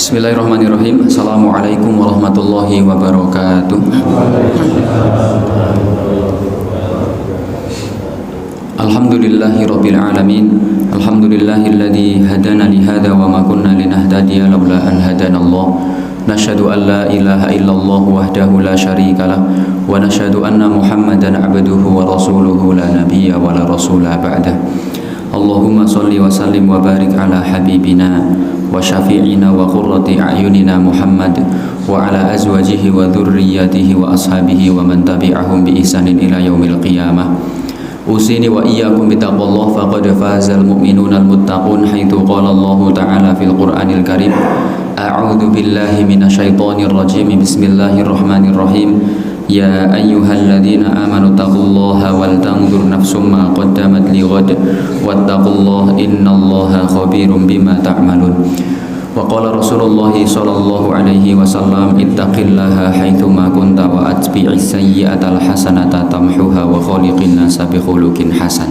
Bismillahirrahmanirrahim. Assalamualaikum warahmatullahi wabarakatuh. Alhamdulillahirabbil alamin. Alhamdulillahilladzi hadana li hadza wa ma kunna linahtadiya laula an hadanallah. Nashhadu an la ilaha illallah wahdahu la syarika lah wa nashhadu anna Muhammadan abduhu wa rasuluhu la nabiyya wa la rasula ba'dah. Allahumma shalli wa sallim wa barik ala habibina wa syafi'ina wa qurrati a'yunina Muhammad wa ala azwajihi wa dhurriyyatihi wa ashabihi wa man tabi'ahum bi ihsanin ila yaumil qiyamah. Usini wa iyyakum bittaqwallah faqad fazal mu'minuna al-muttaqun haitsu qala Allah ta'ala fil Qur'anil Karim. A'udzu billahi minasyaitonir rajim. Bismillahirrahmanirrahim. Ya ayyuhalladzina amanu taqullaha wal tanzur nafsum ma qaddamat lighad wattaqullaha innallaha khabirum bima ta'malun. Wa qala Rasulullah sallallahu alaihi wasallam ittaqillaha haitsu ma kunta wa atbi'is sayyi'atal hasanata tamhuha wa khaliqin nasa bi khuluqin hasan.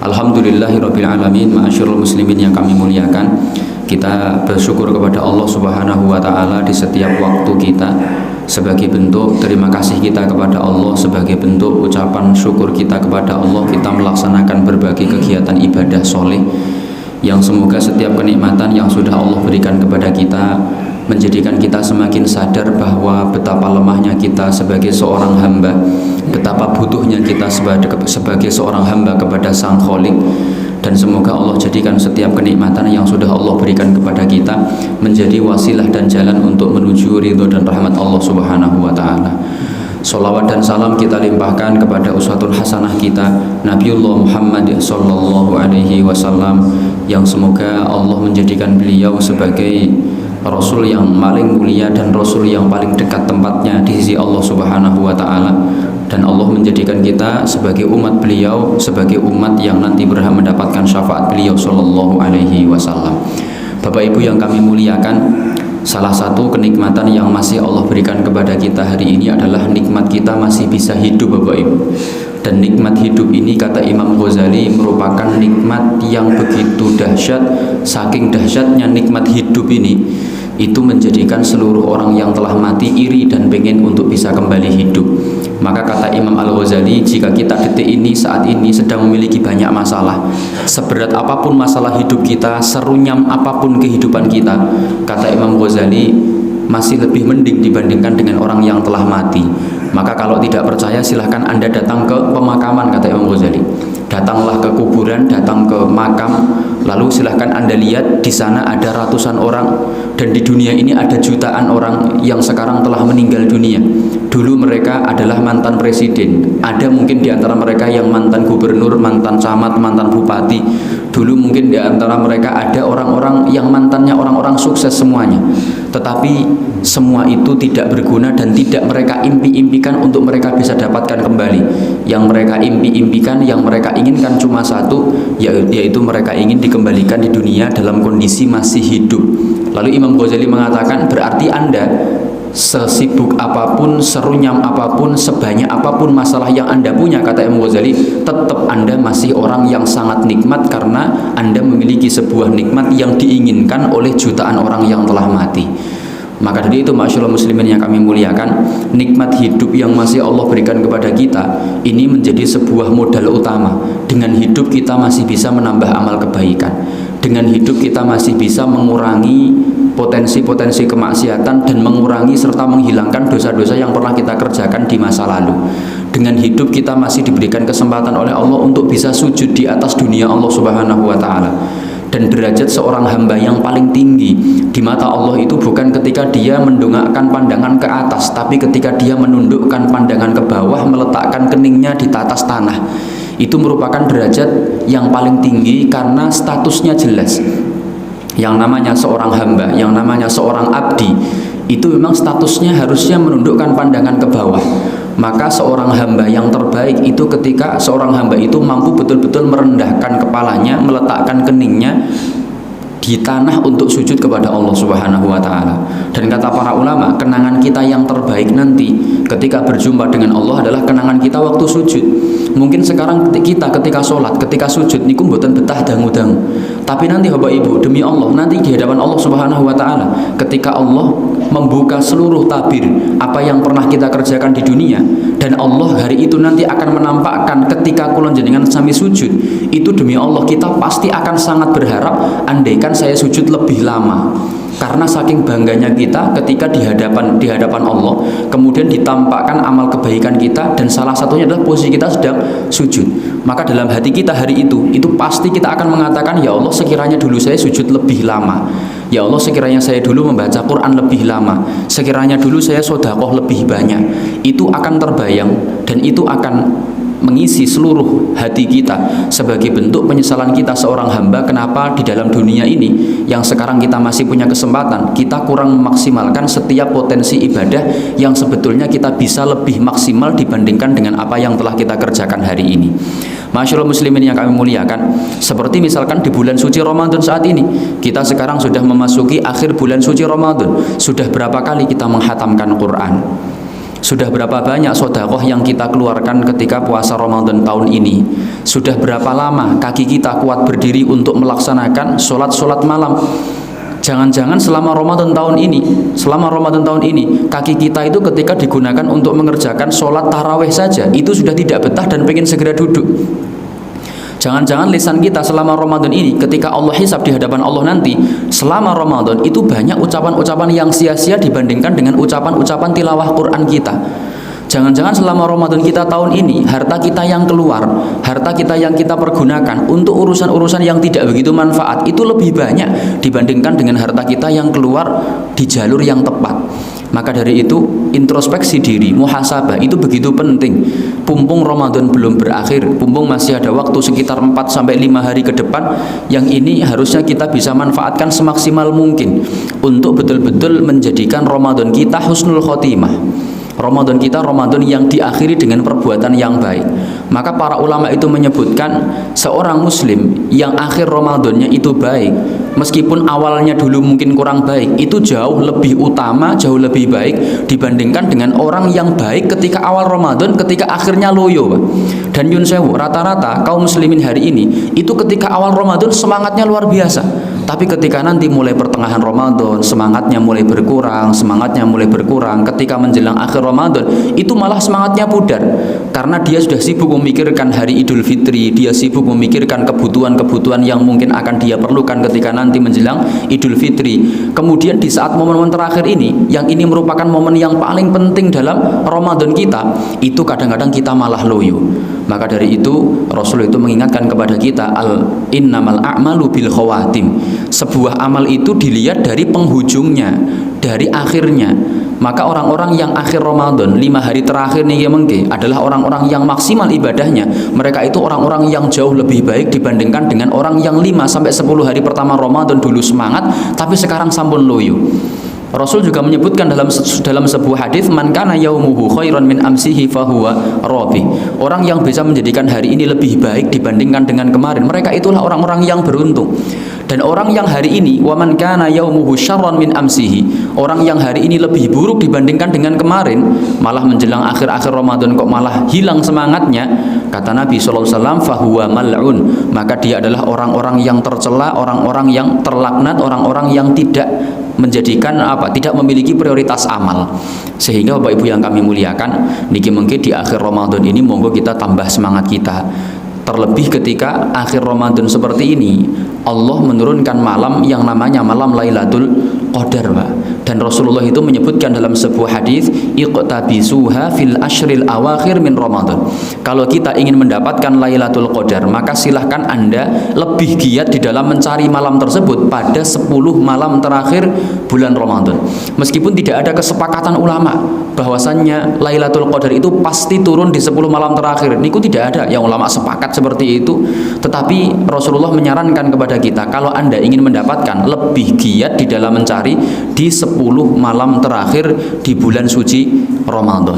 Alhamdulillahirabbil alamin. Ma'asyiral muslimin yang kami muliakan, kita bersyukur kepada Allah Subhanahu wa taala di setiap waktu kita, sebagai bentuk terima kasih kita kepada Allah, sebagai bentuk ucapan syukur kita kepada Allah, kita melaksanakan berbagai kegiatan ibadah soleh yang semoga setiap kenikmatan yang sudah Allah berikan kepada kita menjadikan kita semakin sadar bahwa betapa lemahnya kita sebagai seorang hamba, betapa butuhnya kita sebagai seorang hamba kepada Sang Khalik. Dan semoga Allah jadikan setiap kenikmatan yang sudah Allah berikan kepada kita menjadi wasilah dan jalan untuk menuju ridho dan rahmat Allah Subhanahu wa ta'ala. Sholawat dan salam kita limpahkan kepada uswatun hasanah kita Nabiullah Muhammad sallallahu alaihi wasallam, yang semoga Allah menjadikan beliau sebagai Rasul yang paling mulia dan Rasul yang paling dekat tempatnya di sisi Allah Subhanahu wa ta'ala. Dan Allah menjadikan kita sebagai umat beliau, sebagai umat yang nanti berhak mendapatkan syafaat beliau sallallahu alaihi wasallam. Bapak Ibu yang kami muliakan, salah satu kenikmatan yang masih Allah berikan kepada kita hari ini adalah nikmat kita masih bisa hidup, Bapak Ibu. Dan nikmat hidup ini, kata Imam Ghazali, merupakan nikmat yang begitu dahsyat. Saking dahsyatnya nikmat hidup ini, itu menjadikan seluruh orang yang telah mati iri dan pengen untuk bisa kembali hidup. Maka kata Imam Al-Ghazali, jika kita detik ini, saat ini sedang memiliki banyak masalah, seberat apapun masalah hidup kita, serunyam apapun kehidupan kita, kata Imam Ghazali, masih lebih mending dibandingkan dengan orang yang telah mati. Maka kalau tidak percaya, silahkan Anda datang ke pemakaman, kata Imam Ghazali. Datanglah ke kuburan, datang ke makam, lalu silahkan Anda lihat di sana ada ratusan orang, dan di dunia ini ada jutaan orang yang sekarang telah meninggal dunia. Dulu mereka adalah mantan presiden, ada mungkin di antara mereka yang mantan gubernur, mantan camat, mantan bupati. Dulu mungkin di antara mereka ada orang-orang yang mantannya orang-orang sukses semuanya. Tetapi semua itu tidak berguna dan tidak mereka impi-impikan untuk mereka bisa dapatkan kembali. Yang mereka impi-impikan, yang mereka inginkan cuma satu, yaitu mereka ingin dikembalikan di dunia dalam kondisi masih hidup. Lalu Imam Ghazali mengatakan, berarti Anda sesibuk apapun, serunyam apapun, sebanyak apapun masalah yang Anda punya, kata Imam Ghazali, tetap Anda masih orang yang sangat nikmat, karena Anda memiliki sebuah nikmat yang diinginkan oleh jutaan orang yang telah mati. Maka dari itu, ma'asyiral muslimin yang kami muliakan, nikmat hidup yang masih Allah berikan kepada kita ini menjadi sebuah modal utama. Dengan hidup kita masih bisa menambah amal kebaikan. Dengan hidup kita masih bisa mengurangi potensi-potensi kemaksiatan dan mengurangi serta menghilangkan dosa-dosa yang pernah kita kerjakan di masa lalu. Dengan hidup kita masih diberikan kesempatan oleh Allah untuk bisa sujud di atas dunia Allah Subhanahu wa ta'ala. Dan derajat seorang hamba yang paling tinggi di mata Allah itu bukan ketika dia mendongakkan pandangan ke atas, tapi ketika dia menundukkan pandangan ke bawah, meletakkan keningnya di atas tanah. Itu merupakan derajat yang paling tinggi karena statusnya jelas. Yang namanya seorang hamba, yang namanya seorang abdi, itu memang statusnya harusnya menundukkan pandangan ke bawah. Maka seorang hamba yang terbaik itu ketika seorang hamba itu mampu betul-betul merendahkan kepalanya, meletakkan keningnya di tanah untuk sujud kepada Allah Subhanahu wa ta'ala. Dan kata para ulama, kenangan kita yang terbaik nanti ketika berjumpa dengan Allah adalah kenangan kita waktu sujud. Mungkin sekarang kita ketika sholat, ketika sujud niku mboten betah dangu-dangu. Tapi nanti Bapak Ibu, demi Allah, nanti di hadapan Allah Subhanahu wa taala, ketika Allah membuka seluruh tabir apa yang pernah kita kerjakan di dunia, dan Allah hari itu nanti akan menampakkan ketika kula jenengan sami sujud, itu demi Allah kita pasti akan sangat berharap andaikan saya sujud lebih lama. Karena saking bangganya kita ketika di hadapan Allah, kemudian ditampakkan amal kebaikan kita, dan salah satunya adalah posisi kita sedang sujud. Maka dalam hati kita hari itu pasti kita akan mengatakan, ya Allah sekiranya dulu saya sujud lebih lama, ya Allah sekiranya saya dulu membaca Quran lebih lama, sekiranya dulu saya sedekah lebih banyak. Itu akan terbayang dan itu akan mengisi seluruh hati kita sebagai bentuk penyesalan kita seorang hamba, kenapa di dalam dunia ini yang sekarang kita masih punya kesempatan, kita kurang memaksimalkan setiap potensi ibadah yang sebetulnya kita bisa lebih maksimal dibandingkan dengan apa yang telah kita kerjakan hari ini. Masyaallah muslimin yang kami muliakan, seperti misalkan di bulan suci Ramadan saat ini, kita sekarang sudah memasuki akhir bulan suci Ramadan. Sudah berapa kali kita menghatamkan Quran? Sudah berapa banyak sedekah yang kita keluarkan ketika puasa Ramadan tahun ini? Sudah berapa lama kaki kita kuat berdiri untuk melaksanakan sholat malam? Jangan-jangan selama Ramadan tahun ini kaki kita itu ketika digunakan untuk mengerjakan sholat tarawih saja itu sudah tidak betah dan pengen segera duduk. Jangan-jangan lisan kita selama Ramadan ini ketika Allah hisab di hadapan Allah nanti, selama Ramadan itu banyak ucapan-ucapan yang sia-sia dibandingkan dengan ucapan-ucapan tilawah Quran kita. Jangan-jangan selama Ramadan kita tahun ini, harta kita yang keluar, harta kita yang kita pergunakan untuk urusan-urusan yang tidak begitu manfaat itu lebih banyak dibandingkan dengan harta kita yang keluar di jalur yang tepat. Maka dari itu introspeksi diri, muhasabah itu begitu penting. Pumpung Ramadan belum berakhir, pumpung masih ada waktu sekitar 4-5 hari ke depan, yang ini harusnya kita bisa manfaatkan semaksimal mungkin untuk betul-betul menjadikan Ramadan kita husnul khotimah. Ramadan kita Ramadan yang diakhiri dengan perbuatan yang baik. Maka para ulama itu menyebutkan seorang muslim yang akhir Ramadannya itu baik, meskipun awalnya dulu mungkin kurang baik, itu jauh lebih utama, jauh lebih baik dibandingkan dengan orang yang baik ketika awal Ramadan, ketika akhirnya loyo, Pak. Dan yun sewu, rata-rata kaum muslimin hari ini itu ketika awal Ramadan semangatnya luar biasa, tapi ketika nanti mulai pertengahan Ramadan semangatnya mulai berkurang. Ketika menjelang akhir Ramadan itu malah semangatnya pudar, karena dia sudah sibuk memikirkan hari Idul Fitri, dia sibuk memikirkan kebutuhan-kebutuhan yang mungkin akan dia perlukan ketika nanti menjelang Idul Fitri. Kemudian di saat momen-momen terakhir ini, yang ini merupakan momen yang paling penting dalam Ramadan kita, itu kadang-kadang kita malah loyo. Maka dari itu Rasul itu mengingatkan kepada kita, innamal a'malu bil khawatim. Sebuah amal itu dilihat dari penghujungnya, dari akhirnya. Maka orang-orang yang akhir Ramadan 5 hari terakhir nih mungkin adalah orang-orang yang maksimal ibadahnya. Mereka itu orang-orang yang jauh lebih baik dibandingkan dengan orang yang 5-10 hari pertama Ramadan dulu semangat tapi sekarang sampun loyo. Rasul juga menyebutkan dalam sebuah hadis, man kana yaumuhu khairan min amsihi fahuwa rabi. Orang yang bisa menjadikan hari ini lebih baik dibandingkan dengan kemarin, mereka itulah orang-orang yang beruntung. Dan orang yang hari ini, wa man kana yaumuhu syarran min amsihi, orang yang hari ini lebih buruk dibandingkan dengan kemarin, malah menjelang akhir-akhir Ramadan kok malah hilang semangatnya, kata Nabi sallallahu alaihi wasallam, fahuwa mal'un, maka dia adalah orang-orang yang tercela, orang-orang yang terlaknat, orang-orang yang tidak menjadikan tidak memiliki prioritas amal. Sehingga Bapak Ibu yang kami muliakan, niki mungkin di akhir Ramadan ini monggo kita tambah semangat kita. Terlebih ketika akhir Ramadan seperti ini, Allah menurunkan malam yang namanya malam Lailatul Qadar, Pak. Dan Rasulullah itu menyebutkan dalam sebuah hadis, iqtabisuha fil ashril awakhir min Ramadan. Kalau kita ingin mendapatkan Lailatul Qadar, maka silahkan Anda lebih giat di dalam mencari malam tersebut pada 10 malam terakhir bulan Ramadan. Meskipun tidak ada kesepakatan ulama bahwasannya Lailatul Qadar itu pasti turun di 10 malam terakhir, niku tidak ada yang ulama sepakat seperti itu. Tetapi Rasulullah menyarankan kepada kita, kalau Anda ingin mendapatkan, lebih giat di dalam mencari di 10 malam terakhir di bulan suci Ramadan.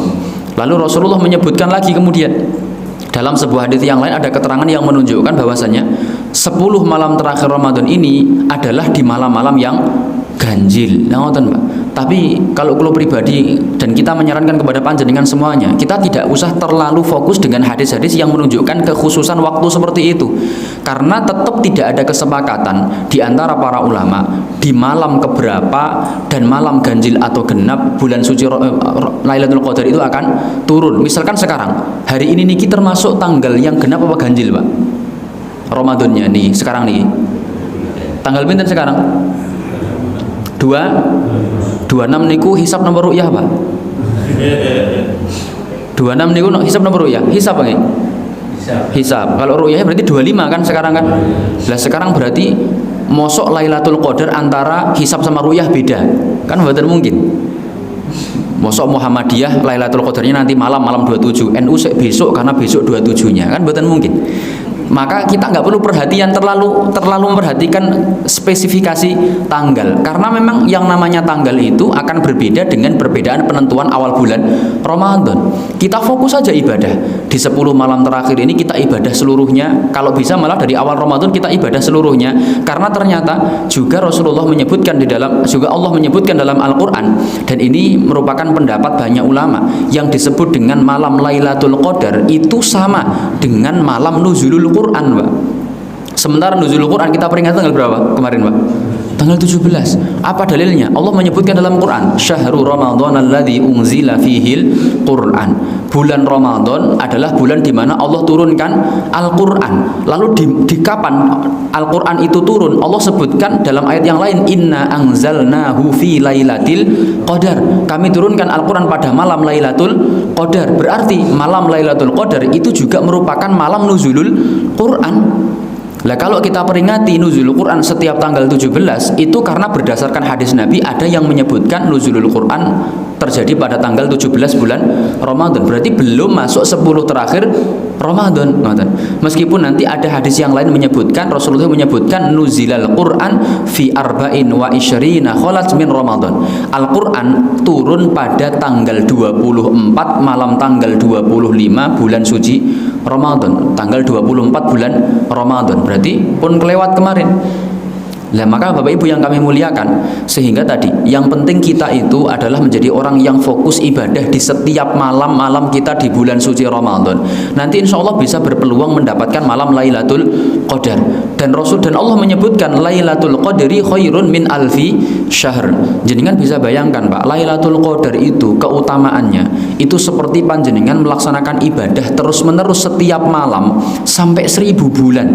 Lalu Rasulullah menyebutkan lagi kemudian dalam sebuah hadis yang lain, ada keterangan yang menunjukkan bahwasanya 10 malam terakhir Ramadan ini adalah di malam-malam yang ganjil. Nah, ngoten, Pak. Tapi kalau kulo pribadi dan kita menyarankan kepada panjenengan semuanya, kita tidak usah terlalu fokus dengan hadis-hadis yang menunjukkan kekhususan waktu seperti itu. Karena tetap tidak ada kesepakatan di antara para ulama di malam keberapa dan malam ganjil atau genap bulan suci Lailatul Qadar itu akan turun. Misalkan sekarang, hari ini niki termasuk tanggal yang genap apa ganjil, Pak? Ramadannya nih, sekarang nih. Tanggal pinten sekarang? 26 niku hisab nomor ru'yah, Pak. 26 niku hisab nomor ru'yah. Hisab nggih? Hisab. Kalau ru'yahnya berarti 25 kan sekarang kan? Lah sekarang berarti mosok Lailatul Qadar antara hisab sama ru'yah beda. Kan mboten mungkin. Mosok Muhammadiyah Lailatul Qadarnya nanti malam 27, NU besok karena besok 27-nya. Kan mboten mungkin. Maka kita nggak perlu perhatian terlalu memperhatikan spesifikasi tanggal, karena memang yang namanya tanggal itu akan berbeda dengan perbedaan penentuan awal bulan Ramadan. Kita fokus saja ibadah di 10 malam terakhir ini, kita ibadah seluruhnya. Kalau bisa malah dari awal Ramadan kita ibadah seluruhnya, karena ternyata juga Rasulullah menyebutkan juga Allah menyebutkan dalam Al-Quran, dan ini merupakan pendapat banyak ulama, yang disebut dengan malam Lailatul Qadar itu sama dengan malam nuzulul Quran, Pak. Sementara nuzulul Quran kita peringati tanggal berapa kemarin, Pak? Tanggal 17. Apa dalilnya? Allah menyebutkan dalam Quran, Syahrul Ramadan alladzi unzila fihil Quran. Bulan Ramadan adalah bulan di mana Allah turunkan Al-Quran. Lalu di kapan Al-Quran itu turun? Allah sebutkan dalam ayat yang lain, Inna anzalnahu fi lailatil qadar. Kami turunkan Al-Quran pada malam Lailatul Qadar. Berarti malam Lailatul Qadar itu juga merupakan malam nuzulul Quran. Lah kalau kita peringati nuzulul Quran setiap tanggal 17 itu karena berdasarkan hadis Nabi ada yang menyebutkan nuzulul Quran terjadi pada tanggal 17 bulan Ramadan. Berarti belum masuk 10 terakhir Ramadan. Meskipun nanti ada hadis yang lain menyebutkan, Rasulullah menyebutkan nuzilal Quran fi arba'in wa isyrina khalat min Ramadan. Al-Quran turun pada tanggal 24 malam tanggal 25 bulan suci Ramadan, tanggal 24 bulan Ramadan. Berarti pun kelewat kemarin. Lah maka Bapak Ibu yang kami muliakan, sehingga tadi yang penting kita itu adalah menjadi orang yang fokus ibadah di setiap malam-malam kita di bulan suci Ramadan. Nanti insya Allah bisa berpeluang mendapatkan malam Lailatul Qadar. Dan Rasul dan Allah menyebutkan Lailatul Qadri khairun min alfi syahr. Jenengan bisa bayangkan, Pak, Lailatul Qadar itu keutamaannya itu seperti panjenengan melaksanakan ibadah terus-menerus setiap malam sampai 1000 bulan.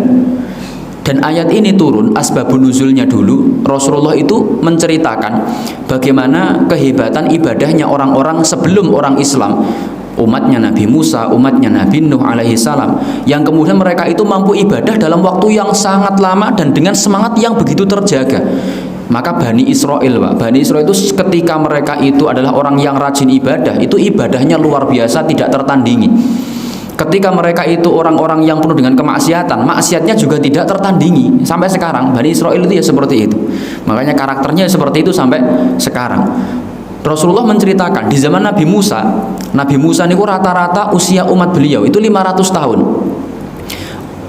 Dan ayat ini turun, asbabun nuzulnya dulu, Rasulullah itu menceritakan bagaimana kehebatan ibadahnya orang-orang sebelum orang Islam, umatnya Nabi Musa, umatnya Nabi Nuh alaihi salam, yang kemudian mereka itu mampu ibadah dalam waktu yang sangat lama dan dengan semangat yang begitu terjaga. Maka Bani Israel, Pak, Bani Israel itu ketika mereka itu adalah orang yang rajin ibadah, itu ibadahnya luar biasa, tidak tertandingi. Ketika mereka itu orang-orang yang penuh dengan kemaksiatan, maksiatnya juga tidak tertandingi. Sampai sekarang Bani Israel itu ya seperti itu. Makanya karakternya seperti itu sampai sekarang. Rasulullah menceritakan di zaman Nabi Musa niku rata-rata usia umat beliau itu 500 tahun.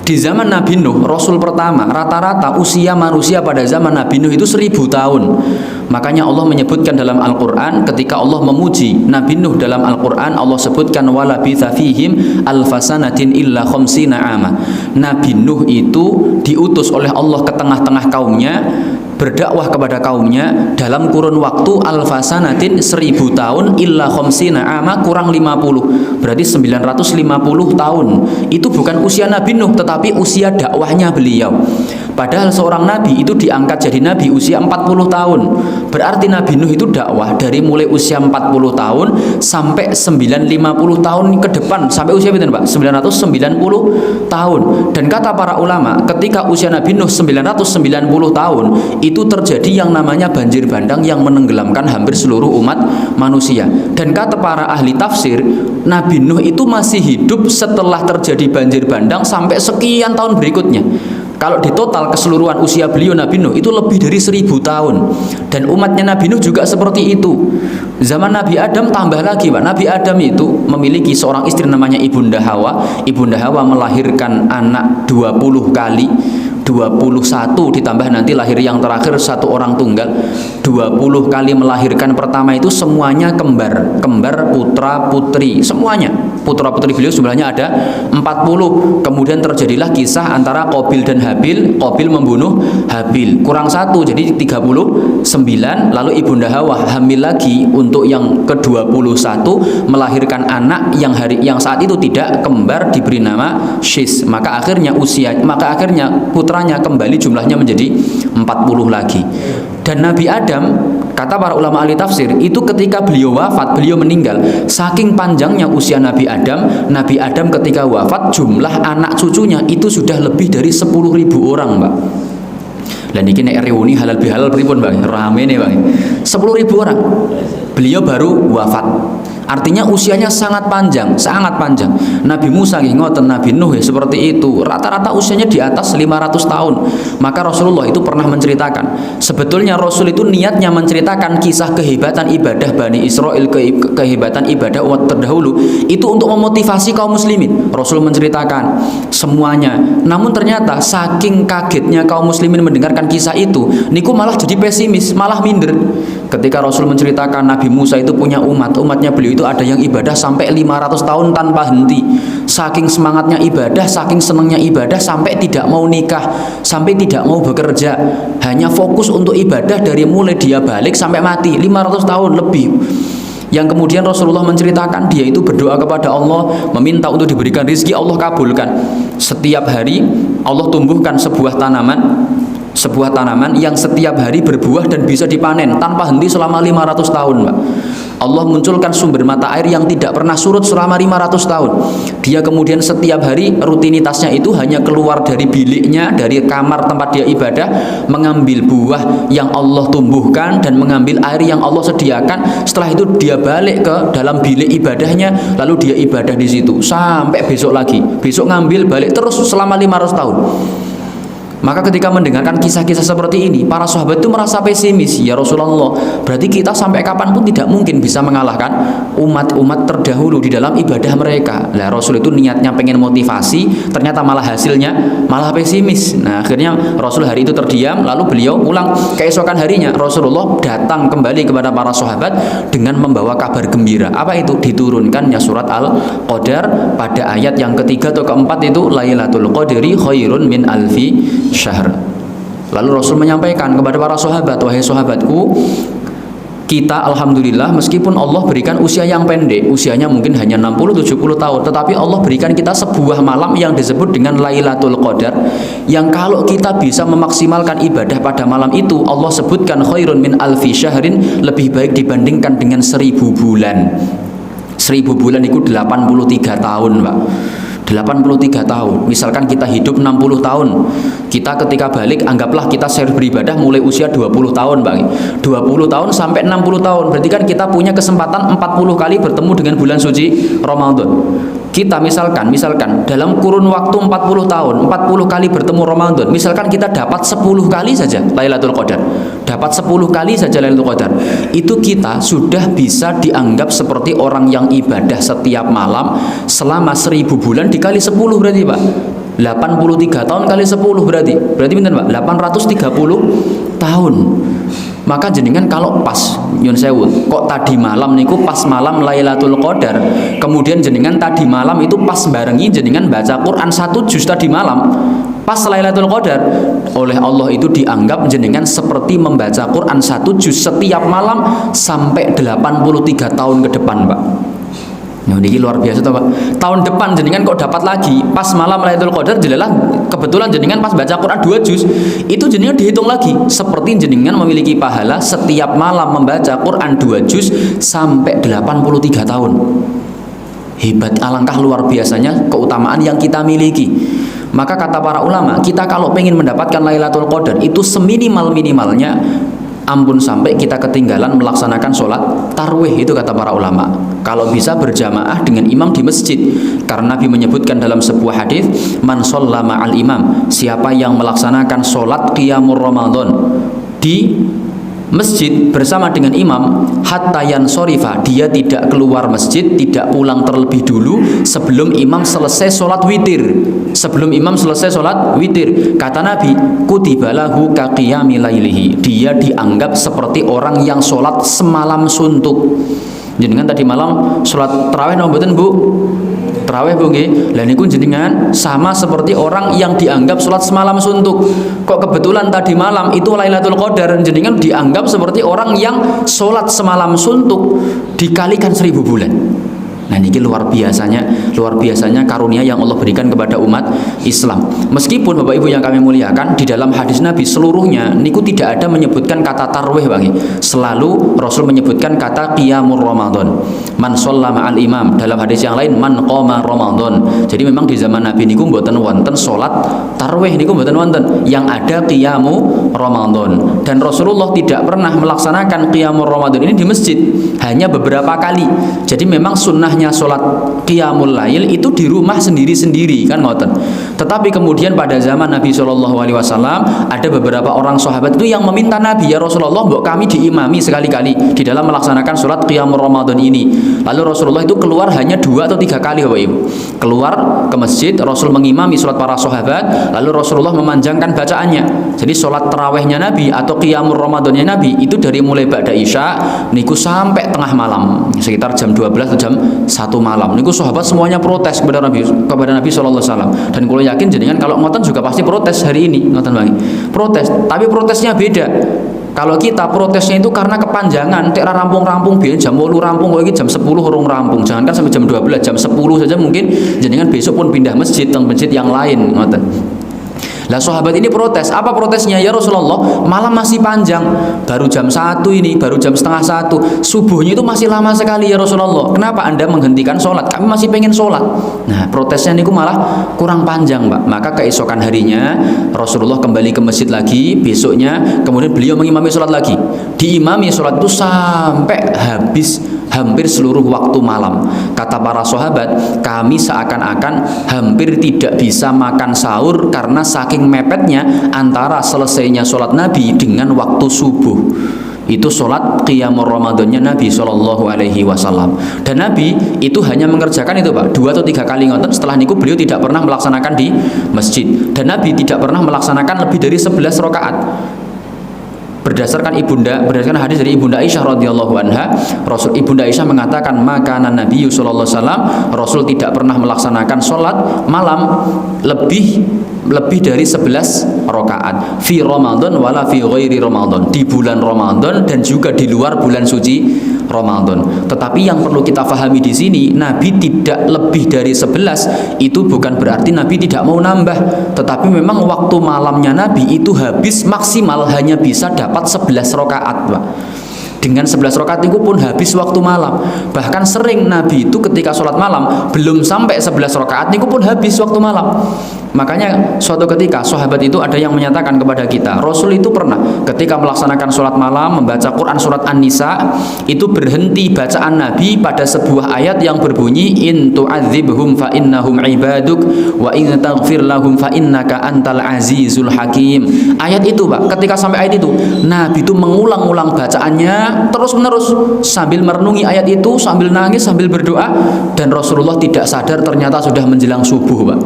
Di zaman Nabi Nuh, Rasul pertama, rata-rata usia manusia pada zaman Nabi Nuh itu 1000 tahun. Makanya Allah menyebutkan dalam Al-Quran, ketika Allah memuji Nabi Nuh dalam Al-Quran, Allah sebutkan walabitha fihim alfasanatin illa khamsina ama. Nabi Nuh itu diutus oleh Allah ke tengah-tengah kaumnya, berdakwah kepada kaumnya dalam kurun waktu alfasanatin 1000 tahun illa khamsina ama, kurang 50, berarti 950 tahun. Itu bukan usia Nabi Nuh, tetapi usia dakwahnya beliau. Padahal seorang nabi itu diangkat jadi nabi usia 40 tahun. Berarti Nabi Nuh itu dakwah dari mulai usia 40 tahun sampai 950 tahun ke depan, sampai usia berapa, Pak? 990 tahun. Dan kata para ulama, ketika usia Nabi Nuh 990 tahun, itu terjadi yang namanya banjir bandang yang menenggelamkan hampir seluruh umat manusia. Dan kata para ahli tafsir, Nabi Nuh itu masih hidup setelah terjadi banjir bandang sampai sekian tahun berikutnya. Kalau di total keseluruhan usia beliau Nabi Nuh itu lebih dari 1000 tahun. Dan umatnya Nabi Nuh juga seperti itu. Zaman Nabi Adam tambah lagi, Pak. Nabi Adam itu memiliki seorang istri namanya Ibunda Hawa. Ibunda Hawa melahirkan anak 20 kali. 21 ditambah nanti lahir yang terakhir satu orang tunggal, 20 kali melahirkan pertama itu semuanya kembar putra putri, semuanya putra putri beliau jumlahnya ada 40. Kemudian terjadilah kisah antara Qabil dan Habil, Qabil membunuh Habil, kurang satu jadi 39. Lalu ibunda Hawa hamil lagi untuk yang ke-21, melahirkan anak yang saat itu tidak kembar, diberi nama Syis. Maka akhirnya putranya kembali jumlahnya menjadi 40 lagi. Dan Nabi Adam, kata para ulama ahli tafsir, itu ketika beliau wafat, beliau meninggal, saking panjangnya usia Nabi Adam ketika wafat, jumlah anak cucunya itu sudah lebih dari 10.000 orang, Mbak. Dan ini nek reuni halal bihalal pripun, Bang? Rame nih, Bang. 10.000 orang. Beliau baru wafat. Artinya usianya sangat panjang, sangat panjang. Nabi Musa ngoten, Nabi Nuh ya seperti itu. Rata-rata usianya di atas 500 tahun. Maka Rasulullah itu pernah menceritakan, sebetulnya Rasul itu niatnya menceritakan kisah kehebatan ibadah Bani Israel, kehebatan ibadah umat terdahulu, itu untuk memotivasi kaum muslimin. Rasul menceritakan semuanya. Namun ternyata saking kagetnya kaum muslimin mendengarkan kisah itu, niku malah jadi pesimis, malah minder. Ketika Rasul menceritakan Nabi Musa itu punya umatnya beliau itu ada yang ibadah sampai 500 tahun tanpa henti. Saking semangatnya ibadah, saking senangnya ibadah, sampai tidak mau nikah, sampai tidak mau bekerja, hanya fokus untuk ibadah dari mulai dia balik sampai mati, 500 tahun lebih. Yang kemudian Rasulullah menceritakan dia itu berdoa kepada Allah, meminta untuk diberikan rezeki, Allah kabulkan. Setiap hari Allah tumbuhkan sebuah tanaman yang setiap hari berbuah dan bisa dipanen tanpa henti selama 500 tahun, Mbak. Allah munculkan sumber mata air yang tidak pernah surut selama 500 tahun. Dia kemudian setiap hari rutinitasnya itu hanya keluar dari biliknya, dari kamar tempat dia ibadah, mengambil buah yang Allah tumbuhkan dan mengambil air yang Allah sediakan. Setelah itu dia balik ke dalam bilik ibadahnya, lalu dia ibadah di situ sampai besok lagi. Besok ngambil, balik terus selama 500 tahun. Maka ketika mendengarkan kisah-kisah seperti ini, para sahabat itu merasa pesimis. Ya Rasulullah, berarti kita sampai kapanpun tidak mungkin bisa mengalahkan umat-umat terdahulu di dalam ibadah mereka. Lah Rasul itu niatnya pengen motivasi, ternyata malah hasilnya malah pesimis. Nah akhirnya Rasul hari itu terdiam, lalu beliau pulang. Keesokan harinya Rasulullah datang kembali kepada para sahabat dengan membawa kabar gembira. Apa itu? Diturunkannya surat Al-Qadar pada ayat yang ketiga atau keempat itu, Lailatul Qadri khairun min alfi syahr. Lalu Rasul menyampaikan kepada para sahabat, wahai sahabatku, kita alhamdulillah meskipun Allah berikan usia yang pendek, usianya mungkin hanya 60-70 tahun, tetapi Allah berikan kita sebuah malam yang disebut dengan Lailatul Qadar, yang kalau kita bisa memaksimalkan ibadah pada malam itu, Allah sebutkan khairun min alfi syahrin, lebih baik dibandingkan dengan 1000 bulan. 1000 bulan itu 83 tahun, Pak. 83 tahun. Misalkan kita hidup 60 tahun, kita ketika balik anggaplah kita share beribadah mulai usia 20 tahun, Bang. 20 tahun sampai 60 tahun. Berarti kan kita punya kesempatan 40 kali bertemu dengan bulan suci Ramadan. Kita misalkan dalam kurun waktu 40 tahun, 40 kali bertemu Ramadan, misalkan kita dapat 10 kali saja Lailatul Qadar, dapat 10 kali saja Lailatul Qadar, itu kita sudah bisa dianggap seperti orang yang ibadah setiap malam selama 1000 bulan dikali 10 berarti, Pak. 83 tahun kali 10 berarti bener, Pak, 830 tahun. Maka jenengan kalau pas nyun sewu, kok tadi malam niku pas malam Lailatul Qadar, kemudian jenengan tadi malam itu pas barengi jenengan baca Quran 1 juz tadi malam, pas Lailatul Qadar, oleh Allah itu dianggap jenengan seperti membaca Quran 1 juz setiap malam sampai 83 tahun ke depan, Pak. Nah, ini luar biasa toh, Pak. Tahun depan jenengan kok dapat lagi pas malam Lailatul Qadar, jelas kebetulan jenengan pas baca Quran 2 juz, itu jenengan dihitung lagi seperti jenengan memiliki pahala setiap malam membaca Quran 2 juz sampai 83 tahun. Hebat, alangkah luar biasanya keutamaan yang kita miliki. Maka kata para ulama, kita kalau pengen mendapatkan Lailatul Qadar itu seminimal-minimalnya, ampun sampai kita ketinggalan melaksanakan sholat tarwih, itu kata para ulama. Kalau bisa berjamaah dengan imam di masjid, karena Nabi menyebutkan dalam sebuah hadis, man shalla ma'al imam, siapa yang melaksanakan sholat qiyamul Ramadan di masjid bersama dengan imam hatta yansorifa, dia tidak keluar masjid, tidak pulang terlebih dulu sebelum imam selesai sholat witir. Sebelum imam selesai sholat witir, kata Nabi, kutibalahu kaqiyami lailihi, dia dianggap seperti orang yang sholat semalam suntuk. Jenengan tadi malam sholat tarawih napa mboten Bu? Tarawih Bu nggih. Lah niku jenengan sama seperti orang yang dianggap sholat semalam suntuk. Kok kebetulan tadi malam itu Lailatul Qadar, jenengan dianggap seperti orang yang sholat semalam suntuk dikalikan 1000 bulan. Nah ini luar biasanya karunia yang Allah berikan kepada umat Islam. Meskipun Bapak Ibu yang kami muliakan, di dalam hadis Nabi seluruhnya niku tidak ada menyebutkan kata tarwih bagi. Selalu Rasul menyebutkan kata qiyamur Ramadan. Man shalla ma'al imam, dalam hadis yang lain man qama Ramadan. Jadi memang di zaman Nabi niku mboten wonten salat tarwih niku mboten wonten, yang ada qiyamu Ramadan. Dan Rasulullah tidak pernah melaksanakan qiyamur Ramadan ini di masjid, hanya beberapa kali. Jadi memang sunnahnya sholat qiyamul lail itu di rumah sendiri-sendiri kan ngoten. Tetapi kemudian pada zaman Nabi SAW ada beberapa orang sahabat itu yang meminta Nabi, ya Rasulullah, mbok kami diimami sekali-kali di dalam melaksanakan sholat qiyamul Ramadan ini. Lalu Rasulullah itu keluar hanya 2 atau 3 kali Bapak Ibu. Keluar ke masjid, Rasul mengimami sholat para sahabat, lalu Rasulullah memanjangkan bacaannya. Jadi sholat tarawihnya Nabi atau qiyamul Ramadannya Nabi itu dari mulai ba'da isya niku sampai tengah malam, sekitar jam 12 atau jam 1 malam. Niku sahabat semuanya protes kepada Nabi sallallahu alaihi wasallam. Dan kalau yakin jenengan kalau ngoten juga pasti protes hari ini, ngoten lagi. Protes, tapi protesnya beda. Kalau kita protesnya itu karena kepanjangan, tek rampung-rampung biyen jam 8 rampung, kok iki jam 10 urung rampung. Jangankan sampai jam 12, jam 10 saja mungkin jenengan besok pun pindah masjid teng masjid yang lain, ngoten. Lah sahabat ini protes. Apa protesnya? Ya Rasulullah, malam masih panjang. Baru jam 1 ini, baru jam setengah 1. Subuhnya itu masih lama sekali ya Rasulullah. Kenapa Anda menghentikan sholat? Kami masih pengen sholat. Nah, protesnya niku malah kurang panjang, Pak. Maka keesokan harinya Rasulullah kembali ke masjid lagi, besoknya kemudian beliau mengimami sholat lagi. Diimami sholat itu sampai habis hampir seluruh waktu malam. Kata para sahabat, kami seakan-akan hampir tidak bisa makan sahur karena saking mepetnya antara selesainya sholat Nabi dengan waktu subuh. Itu sholat qiyamul Ramadannya Nabi Shallallahu Alaihi Wasallam. Dan Nabi itu hanya mengerjakan itu Pak 2 atau 3 kali ngoten. Setelah niku beliau tidak pernah melaksanakan di masjid. Dan Nabi tidak pernah melaksanakan lebih dari 11 rakaat. Berdasarkan hadis dari Ibunda Aisyah radhiyallahu anha, Ibunda Aisyah mengatakan, maka Nabi sallallahu alaihi wasallam, Rasul tidak pernah melaksanakan sholat malam lebih dari 11 rakaat fi Ramadan wala fi ghairi Ramadan, di bulan Ramadan dan juga di luar bulan suci Ramadan. Tetapi yang perlu kita pahami di sini, Nabi tidak lebih dari 11 itu bukan berarti Nabi tidak mau nambah, tetapi memang waktu malamnya Nabi itu habis maksimal hanya bisa dapat 11 rakaat, Pak. Dengan 11 rakaat itu pun habis waktu malam. Bahkan sering Nabi itu ketika sholat malam belum sampai 11 rakaat itu pun habis waktu malam. Makanya suatu ketika sahabat itu ada yang menyatakan kepada kita, Rasul itu pernah ketika melaksanakan sholat malam membaca Quran surat An-Nisa, itu berhenti bacaan Nabi pada sebuah ayat yang berbunyi in tu'adzibhum fa innahum ibaduk wa in taghfir lahum fa innaka antal azizul hakim. Ayat itu Pak, ketika sampai ayat itu Nabi itu mengulang-ulang bacaannya terus menerus sambil merenungi ayat itu, sambil nangis, sambil berdoa, dan Rasulullah tidak sadar ternyata sudah menjelang subuh Pak.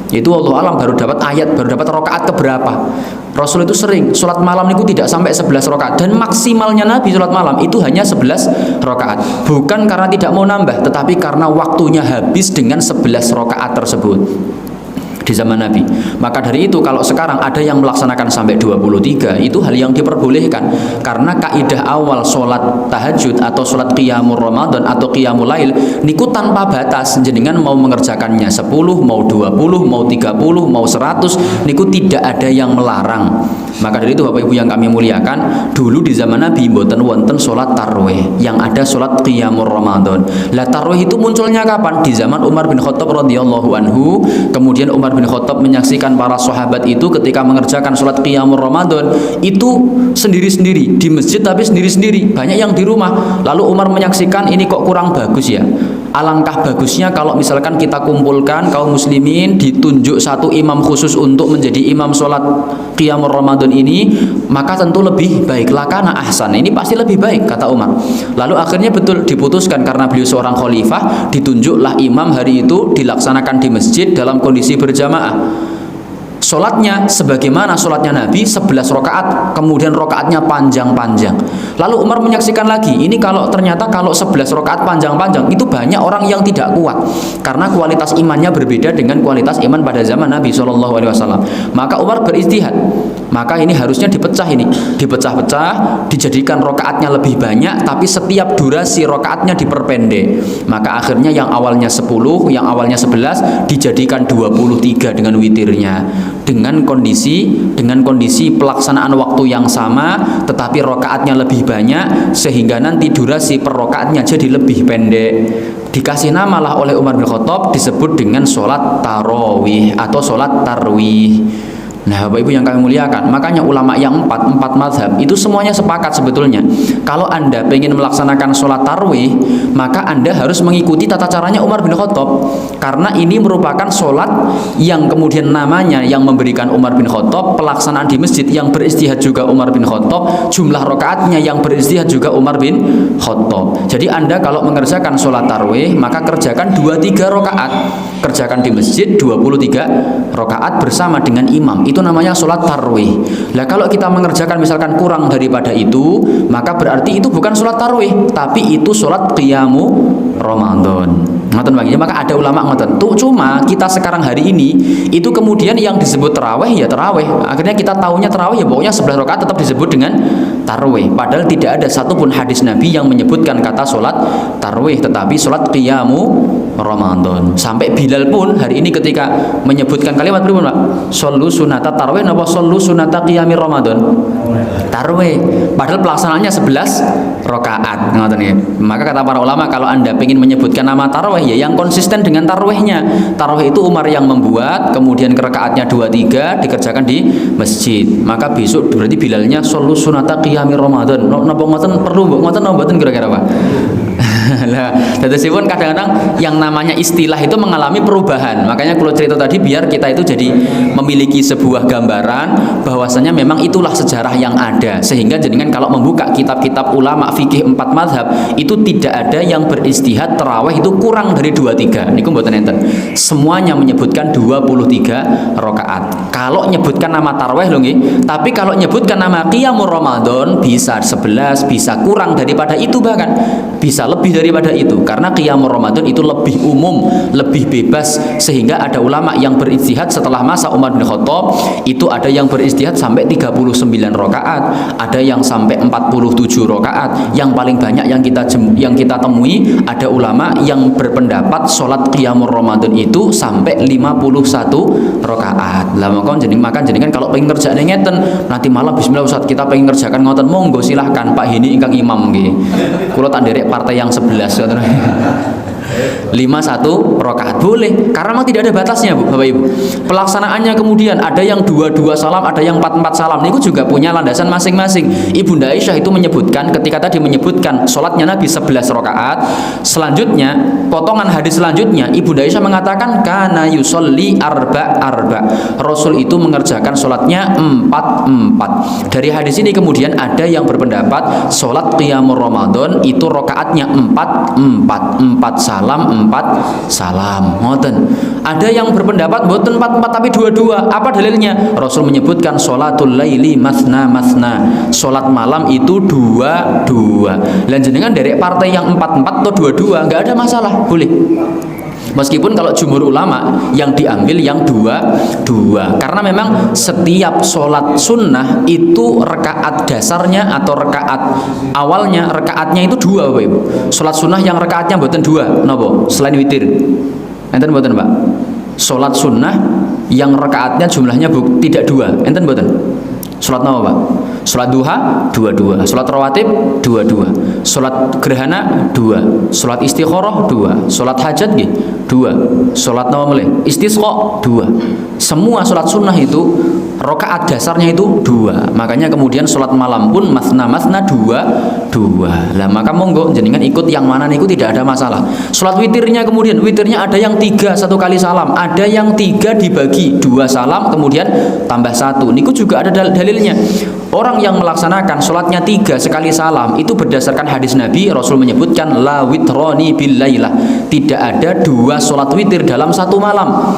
Itu Allah alam baru dapat rakaat keberapa. Rasul itu sering sholat malam itu tidak sampai 11 rakaat, dan maksimalnya Nabi sholat malam itu hanya 11 rakaat. Bukan karena tidak mau nambah, tetapi karena waktunya habis dengan 11 rakaat tersebut di zaman Nabi. Maka dari itu kalau sekarang ada yang melaksanakan sampai 23, itu hal yang diperbolehkan, karena kaidah awal sholat tahajud atau sholat qiyamul Ramadan atau qiyamul lail niku tanpa batas. Jenengan mau mengerjakannya 10, mau 20, mau 30, mau 100, niku tidak ada yang melarang. Maka dari itu Bapak Ibu yang kami muliakan, dulu di zaman Nabi mboten wonten sholat tarwih, yang ada sholat qiyamul Ramadan. Lah tarwih itu munculnya kapan? Di zaman Umar bin Khattab radhiyallahu anhu. Kemudian Umar bin Khattab menyaksikan para sahabat itu ketika mengerjakan sholat qiyamul Ramadan itu sendiri-sendiri di masjid, tapi sendiri-sendiri, banyak yang di rumah. Lalu Umar menyaksikan, ini kok kurang bagus ya, Alangkah bagusnya kalau misalkan kita kumpulkan kaum muslimin, ditunjuk satu imam khusus untuk menjadi imam sholat qiyamul Ramadan ini, maka tentu lebih baik. Lakana ahsan, ini pasti lebih baik kata Umar. Lalu akhirnya betul diputuskan karena beliau seorang khalifah, ditunjuklah imam hari itu dilaksanakan di masjid dalam kondisi berjamaah. Sholatnya sebagaimana sholatnya Nabi, 11 rakaat, kemudian rakaatnya panjang-panjang. Lalu Umar menyaksikan lagi, ini kalau ternyata kalau 11 rakaat panjang-panjang itu banyak orang yang tidak kuat karena kualitas imannya berbeda dengan kualitas iman pada zaman Nabi SAW. Maka Umar beristihad, maka ini harusnya dipecah, ini dipecah-pecah, dijadikan rakaatnya lebih banyak, tapi setiap durasi rakaatnya diperpendek. Maka akhirnya yang awalnya 10, yang awalnya 11 dijadikan 23 dengan witirnya, dengan kondisi pelaksanaan waktu yang sama, tetapi rakaatnya lebih banyak sehingga nanti durasi per rakaatnya jadi lebih pendek. Dikasih namalah oleh Umar bin Khattab disebut dengan sholat tarawih atau sholat tarwih. Nah, Bapak Ibu yang kami muliakan, makanya ulama yang empat mazhab itu semuanya sepakat sebetulnya. Kalau Anda ingin melaksanakan sholat tarwih, maka Anda harus mengikuti tata caranya Umar bin Khattab. Karena ini merupakan sholat yang kemudian namanya yang memberikan Umar bin Khattab, pelaksanaan di masjid yang beristihad juga Umar bin Khattab, jumlah rakaatnya yang beristihad juga Umar bin Khattab. Jadi Anda kalau mengerjakan sholat tarwih, maka kerjakan 23 rakaat. Kerjakan di masjid 23 rakaat bersama dengan imam. Itu namanya sholat tarwih. Nah, kalau kita mengerjakan misalkan kurang daripada itu, maka berarti itu bukan sholat tarwih, tapi itu sholat qiyamul Ramadan. Ngoten bagi. Maka ada ulama ngoten. Tuh cuma kita sekarang hari ini itu kemudian yang disebut tarawih ya tarawih. Akhirnya kita tahunya tarawih ya pokoknya 11 rakaat tetap disebut dengan tarawih. Padahal tidak ada satupun hadis Nabi yang menyebutkan kata sholat tarawih, tetapi sholat qiyamul Ramadan. Sampai Bilal pun hari ini ketika menyebutkan kalimat berapa, Pak? Shollu sunata tarawih napa shollu sunata qiyamir Ramadan? Tarawih. Padahal pelaksanaannya 11 rakaat. Ngoten nggih. Maka kata para ulama, kalau Anda ingin menyebutkan nama tarawih ya yang konsisten dengan tarawihnya. Tarawih itu Umar yang membuat, kemudian rakaatnya 23 dikerjakan di masjid. Maka besok berarti Bilalnya shollu sunata qiyamir Ramadan. Napa ngoten perlu ngoten napa mboten kira-kira, Pak? Nah, tersebut kadang-kadang yang namanya istilah itu mengalami perubahan. Makanya kalau cerita tadi biar kita itu jadi memiliki sebuah gambaran bahwasanya memang itulah sejarah yang ada. Sehingga jenengan kalau membuka kitab-kitab ulama fikih 4 mazhab itu tidak ada yang beristihad tarawih itu kurang dari 23. Niku mboten enten. Semuanya menyebutkan 23 rakaat. Kalau nyebutkan nama tarawih lho nggih, tapi kalau nyebutkan nama qiyamul Ramadan bisa 11, bisa kurang daripada itu, bahkan bisa lebih daripada itu, karena qiyamul Ramadan itu lebih umum, lebih bebas, sehingga ada ulama yang beristihad setelah masa Umar bin Khattab itu ada yang beristihad sampai 39 rakaat, ada yang sampai 47 rakaat. Yang paling banyak yang kita temui ada ulama yang berpendapat sholat qiyamul Ramadan itu sampai 51 rakaat. Lah maka jenengan kalau pengen kerjaan ngeten nanti malam bismillah Ustaz kita pengen kerjakan ngoten, monggo silahkan Pak Hini ingkang imam nggih. Kula tak nderek partai yang 11 51 rakaat boleh, karena memang tidak ada batasnya, Bu, Bapak Ibu. Pelaksanaannya kemudian ada yang 22 salam, ada yang 44 salam. Itu juga punya landasan masing-masing. Ibunda Aisyah itu menyebutkan ketika tadi menyebutkan sholatnya Nabi 11 rakaat, selanjutnya potongan hadis selanjutnya Ibunda Aisyah mengatakan kana yusolli arba. Rasul itu mengerjakan sholatnya 4. Dari hadis ini kemudian ada yang berpendapat sholat qiyamul Ramadan itu rakaatnya 4 salam 4 salam. Ngoten. Ada yang berpendapat mboten 4 tapi 22. Apa dalilnya? Rasul menyebutkan sholatul laili masna. Sholat malam itu 2. Lan jenengan derek partai yang 4 atau 22 enggak ada masalah, boleh. Meskipun kalau jumhur ulama yang diambil yang 2, karena memang setiap sholat sunnah itu rakaat dasarnya atau rakaat awalnya rakaatnya itu 2, Bapak Ibu. Sholat sunnah yang rakaatnya mboten 2, napa? Selain witir. Enten mboten, Pak? Sholat sunnah yang rakaatnya jumlahnya tidak 2, enten mboten? Sholat napa, Pak? Sholat duha 2, sholat rawatib 2, sholat gerhana 2, sholat istikharah 2, sholat hajat 2, sholat istisqa 2. Semua sholat sunnah itu rakaat dasarnya itu 2. Makanya kemudian sholat malam pun masna 2. Lah maka monggo jenengan ikut yang mana niku tidak ada masalah. Sholat witirnya kemudian witirnya ada yang 3 1 kali salam, ada yang 3 dibagi 2 salam kemudian tambah 1. Niku juga ada dalilnya. Orang yang melaksanakan sholatnya 3 sekali salam itu berdasarkan hadis Nabi, Rasul menyebutkan la witroni bil lailah, tidak ada 2 sholat witir dalam 1 malam.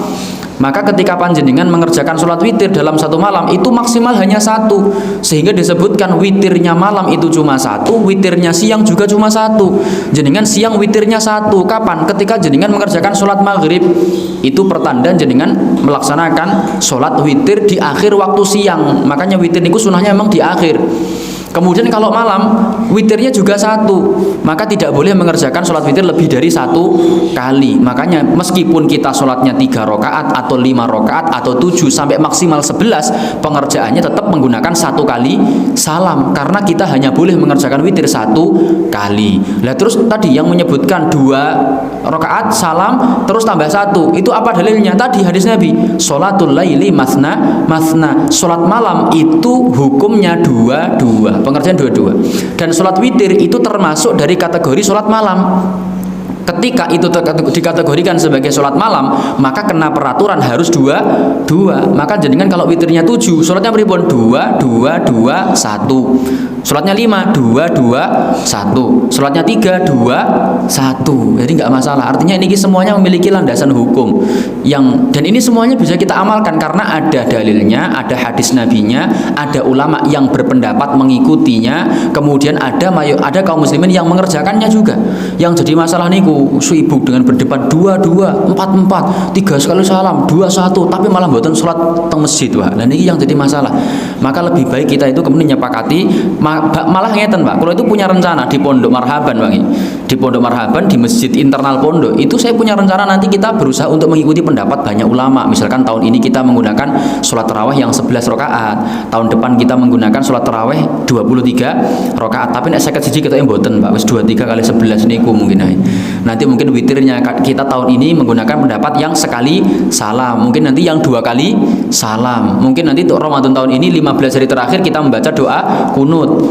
Maka ketika panjenengan mengerjakan sholat witir dalam 1 malam itu maksimal hanya 1, sehingga disebutkan witirnya malam itu cuma 1, witirnya siang juga cuma 1. Jenengan siang witirnya 1 kapan? Ketika jenengan mengerjakan sholat maghrib, itu pertanda jenengan melaksanakan sholat witir di akhir waktu siang. Makanya witir itu sunahnya memang di akhir. Kemudian kalau malam witirnya juga 1, maka tidak boleh mengerjakan sholat witir lebih dari 1 kali. Makanya meskipun kita sholatnya 3 rakaat atau 5 rakaat atau 7 sampai maksimal 11, pengerjaannya tetap menggunakan 1 kali salam, karena kita hanya boleh mengerjakan witir 1 kali. Lah terus tadi yang menyebutkan 2 rakaat salam terus tambah 1, itu apa dalilnya? Tadi hadis Nabi, sholatul laili masna, sholat malam itu hukumnya 2, pengerjaan 2. Dan sholat witir itu termasuk dari kategori sholat malam. Ketika itu dikategorikan sebagai sholat malam, maka kena peraturan harus 2. Maka jenengan kalau witirnya 7, sholatnya pripun? 2, 1. Sholatnya 5, 2, 1. Sholatnya 3, 2, 1. Jadi nggak masalah. Artinya ini semuanya memiliki landasan hukum dan ini semuanya bisa kita amalkan karena ada dalilnya, ada hadis nabinya, ada ulama yang berpendapat mengikutinya, kemudian ada kaum muslimin yang mengerjakannya juga. Yang jadi masalah niku sibuk dengan berdebat 2, 4, 3 sekali salam, 2, 1, tapi malah mboten sholat teng masjid. Wah, dan ini yang jadi masalah. Maka lebih baik kita itu kemudian nyepakati, malah ngeten Pak, kalau itu punya rencana di Pondok Marhaban Bang, di Pondok Marhaban, di masjid internal pondok itu saya punya rencana nanti kita berusaha untuk mengikuti pendapat banyak ulama. Misalkan tahun ini kita menggunakan sholat tarawih yang 11 rakaat, tahun depan kita menggunakan sholat tarawih 23 rakaat. Tapi nek 51 kita mboten Pak, wis 23 kali 11 niku mungkin ae. Nanti mungkin witirnya kita tahun ini menggunakan pendapat yang sekali salam, mungkin nanti yang 2 kali salam, mungkin nanti untuk Ramadan tahun ini 15 hari terakhir kita membaca doa kunut,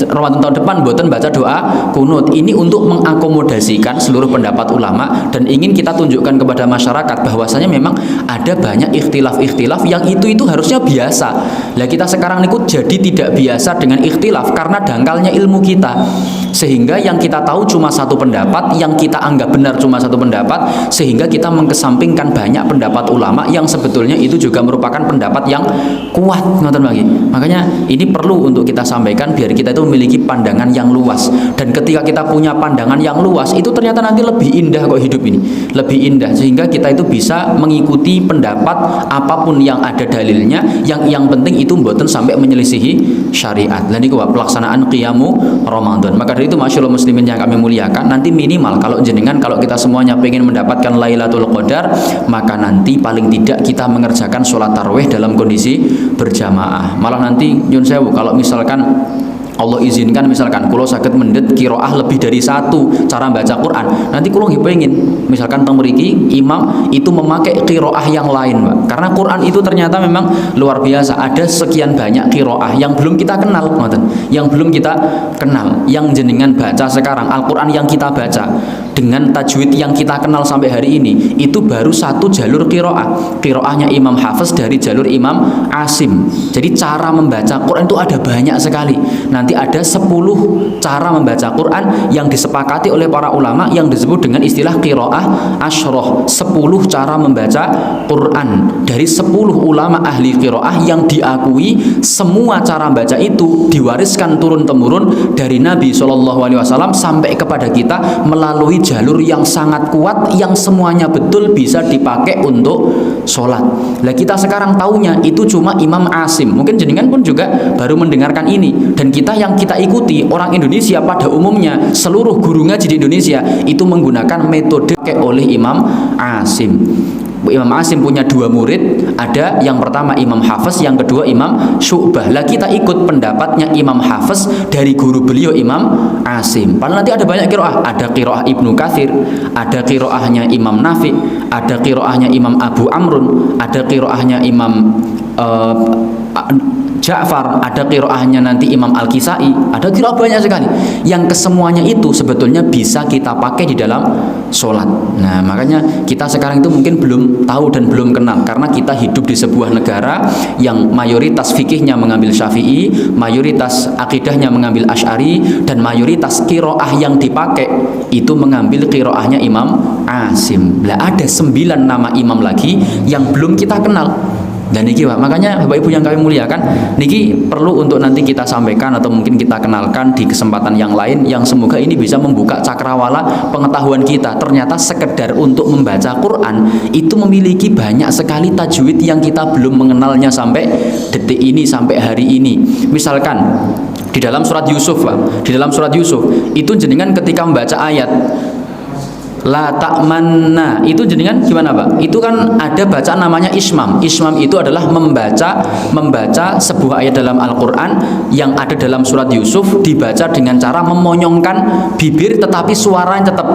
Ramadan tahun depan mboten baca doa kunut. Ini untuk mengakomodasikan seluruh pendapat ulama dan ingin kita tunjukkan kepada masyarakat bahwasanya memang ada banyak ikhtilaf yang itu harusnya biasa. Lah kita sekarang niku jadi tidak biasa dengan ikhtilaf karena dangkalnya ilmu kita, sehingga yang kita tahu cuma 1 pendapat, yang kita anggap benar cuma 1 pendapat, sehingga kita mengesampingkan banyak pendapat ulama yang sebetulnya itu juga merupakan pendapat yang kuat. Ngoten lagi. Makanya ini perlu untuk kita sampaikan biar kita itu memiliki pandangan yang luas, dan ketika kita punya pandangan yang luas itu ternyata nanti lebih indah kok hidup ini, lebih indah, sehingga kita itu bisa mengikuti pendapat apapun yang ada dalilnya, yang penting itu mboten sampai menyelisihi syariat. Dan itu pelaksanaan qiyamu Ramadan. Maka dari itu masyaallah muslimin yang kami muliakan, nanti minimal kalau kita semuanya pengen mendapatkan Lailatul Qadar, maka nanti paling tidak kita mengerjakan sholat tarawih dalam kondisi berjamaah. Malah nanti nyun sewu kalau misalkan Allah izinkan, misalkan kulo saged mendhet qiraah lebih dari 1 cara baca Quran, nanti kulo nggih pengen misalkan teng mriki imam itu memakai qiraah yang lain, Pak. Karena Quran itu ternyata memang luar biasa, ada sekian banyak qiraah yang belum kita kenal, yang belum kita kenal, yang jenengan baca sekarang, Al-Quran yang kita baca dengan tajwid yang kita kenal sampai hari ini, itu baru 1 jalur qiraahnya Imam Hafiz dari jalur Imam Asim. Jadi cara membaca Quran itu ada banyak sekali. Nanti ada 10 cara membaca Quran yang disepakati oleh para ulama yang disebut dengan istilah qiraah asyroh. 10 cara membaca Quran dari 10 ulama ahli qiraah yang diakui semua cara baca itu diwariskan turun-temurun dari Nabi SAW sampai kepada kita melalui jalur yang sangat kuat, yang semuanya betul bisa dipakai untuk sholat. Nah kita sekarang taunya itu cuma Imam Asim. Mungkin jenengan pun juga baru mendengarkan ini, dan kita yang kita ikuti orang Indonesia pada umumnya, seluruh guru ngaji di Indonesia itu menggunakan metode oleh Imam Asim. Imam Asim punya dua murid, ada yang pertama Imam Hafiz, yang kedua Imam Syu'bah. Lah kita ikut pendapatnya Imam Hafiz dari guru beliau Imam Asim. Padahal nanti ada banyak qiraah, ada qiraah Ibnu Katsir, ada qiraahnya Imam Nafi', ada qiraahnya Imam Abu Amrun, ada qiraahnya Imam Ja'far, ada qiraahnya nanti Imam Al-Kisai, ada qiraah banyak sekali. Yang kesemuanya itu sebetulnya bisa kita pakai di dalam sholat. Nah, makanya kita sekarang itu mungkin belum tahu dan belum kenal, karena kita hidup di sebuah negara yang mayoritas fikihnya mengambil Syafi'i, mayoritas akidahnya mengambil Asy'ari, dan mayoritas qiraah yang dipakai itu mengambil qiraahnya Imam Asim. Lah ada 9 nama imam lagi yang belum kita kenal. Dan niki Pak, makanya Bapak Ibu yang kami muliakan, niki perlu untuk nanti kita sampaikan atau mungkin kita kenalkan di kesempatan yang lain, yang semoga ini bisa membuka cakrawala pengetahuan kita. Ternyata sekedar untuk membaca Quran itu memiliki banyak sekali tajwid yang kita belum mengenalnya sampai detik ini, sampai hari ini. Misalkan di dalam surat Yusuf Pak, di dalam surat Yusuf itu jenengan ketika membaca ayat la ta'manna, itu jenengan gimana Pak? Itu kan ada bacaan namanya ismam. Ismam itu adalah membaca sebuah ayat dalam Al-Qur'an yang ada dalam surat Yusuf dibaca dengan cara memonyongkan bibir tetapi suaranya tetap.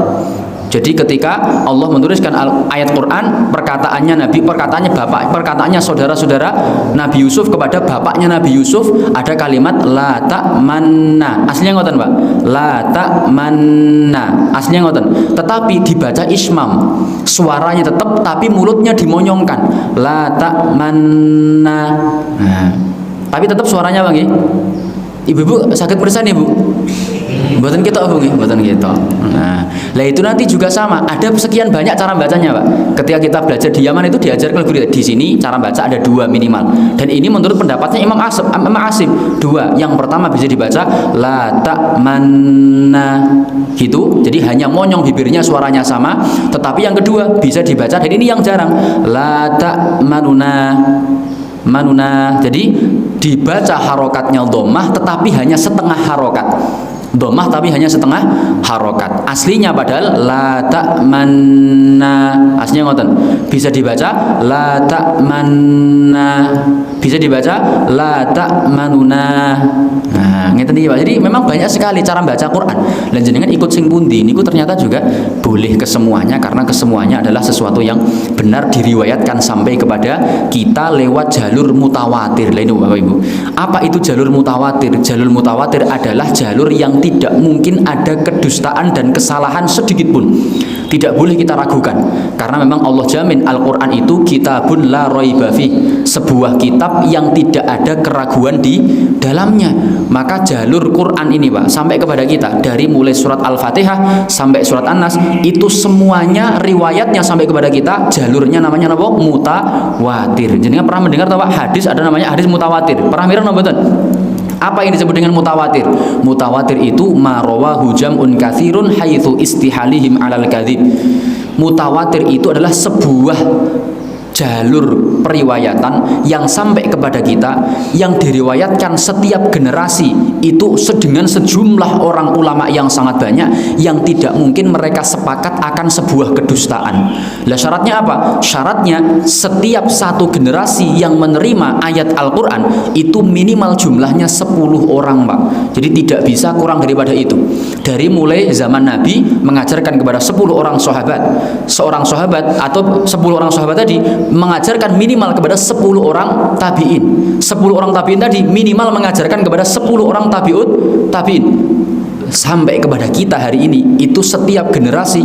Jadi ketika Allah menuliskan ayat Quran, perkataannya Nabi, perkataannya bapak, perkataannya saudara-saudara Nabi Yusuf kepada bapaknya Nabi Yusuf, ada kalimat la ta'manna. Aslinya ngoten, Pak. La ta'manna. Aslinya ngoten. Tetapi dibaca ismam. Suaranya tetap tapi mulutnya dimonyongkan. La ta'manna. Nah, tapi tetap suaranya Bang nggih. Ibu-ibu sakit persen ya, Bu? Buatan kita apa nggih? Buatan kita. Nah, lah itu nanti juga sama. Ada sekian banyak cara bacanya, Pak. Ketika kita belajar di Yaman itu diajarkan di sini cara baca ada 2 minimal. Dan ini menurut pendapatnya Imam Asim 2. Yang pertama bisa dibaca la ta'manna gitu. Jadi hanya monyong bibirnya, suaranya sama. Tetapi yang kedua bisa dibaca, dan ini yang jarang, la ta'manuna. Jadi dibaca harokatnya dhammah tetapi hanya setengah harokat. Dhammah tapi hanya setengah harokat. Aslinya padahal la ta'manna. Aslinya ngoten. Bisa dibaca la ta'manna. Bisa dibaca la ta'manuna. Nah, ngeten iki Pak. Jadi memang banyak sekali cara baca Quran. Lan jenengan ikut sing pundi niku ternyata juga boleh kesemuanya, karena kesemuanya adalah sesuatu yang benar diriwayatkan sampai kepada kita lewat jalur mutawatir. Lah ini Bapak Ibu. Apa itu jalur mutawatir? Jalur mutawatir adalah jalur yang tidak mungkin ada kedustaan dan kesalahan sedikit pun. Tidak boleh kita ragukan, karena memang Allah jamin Al-Quran itu kitabun la raiba fi, sebuah kitab yang tidak ada keraguan di dalamnya. Maka jalur Quran ini Pak sampai kepada kita dari mulai surat Al-Fatihah sampai surat An-Nas itu semuanya riwayatnya sampai kepada kita jalurnya namanya apa? Mutawatir. Jadi pernah mendengar Pak hadis ada namanya hadis mutawatir? Pernah mireng napa mboten? Apa yang disebut dengan mutawatir? Mutawatir itu marawahu jam'un katsirun haitsu istihalihim 'alal kadzib. Mutawatir itu adalah sebuah jalur periwayatan yang sampai kepada kita, yang diriwayatkan setiap generasi itu dengan sejumlah orang ulama yang sangat banyak, yang tidak mungkin mereka sepakat akan sebuah kedustaan. Lah syaratnya apa? Syaratnya setiap satu generasi yang menerima ayat Al-Quran itu minimal jumlahnya 10 orang Pak. Jadi tidak bisa kurang daripada itu. Dari mulai zaman Nabi mengajarkan kepada 10 orang sahabat, seorang sahabat atau 10 orang sahabat tadi mengajarkan minimal kepada 10 orang tabi'in. 10 orang tabi'in tadi minimal mengajarkan kepada 10 orang tabi'in. Sampai kepada kita hari ini itu setiap generasi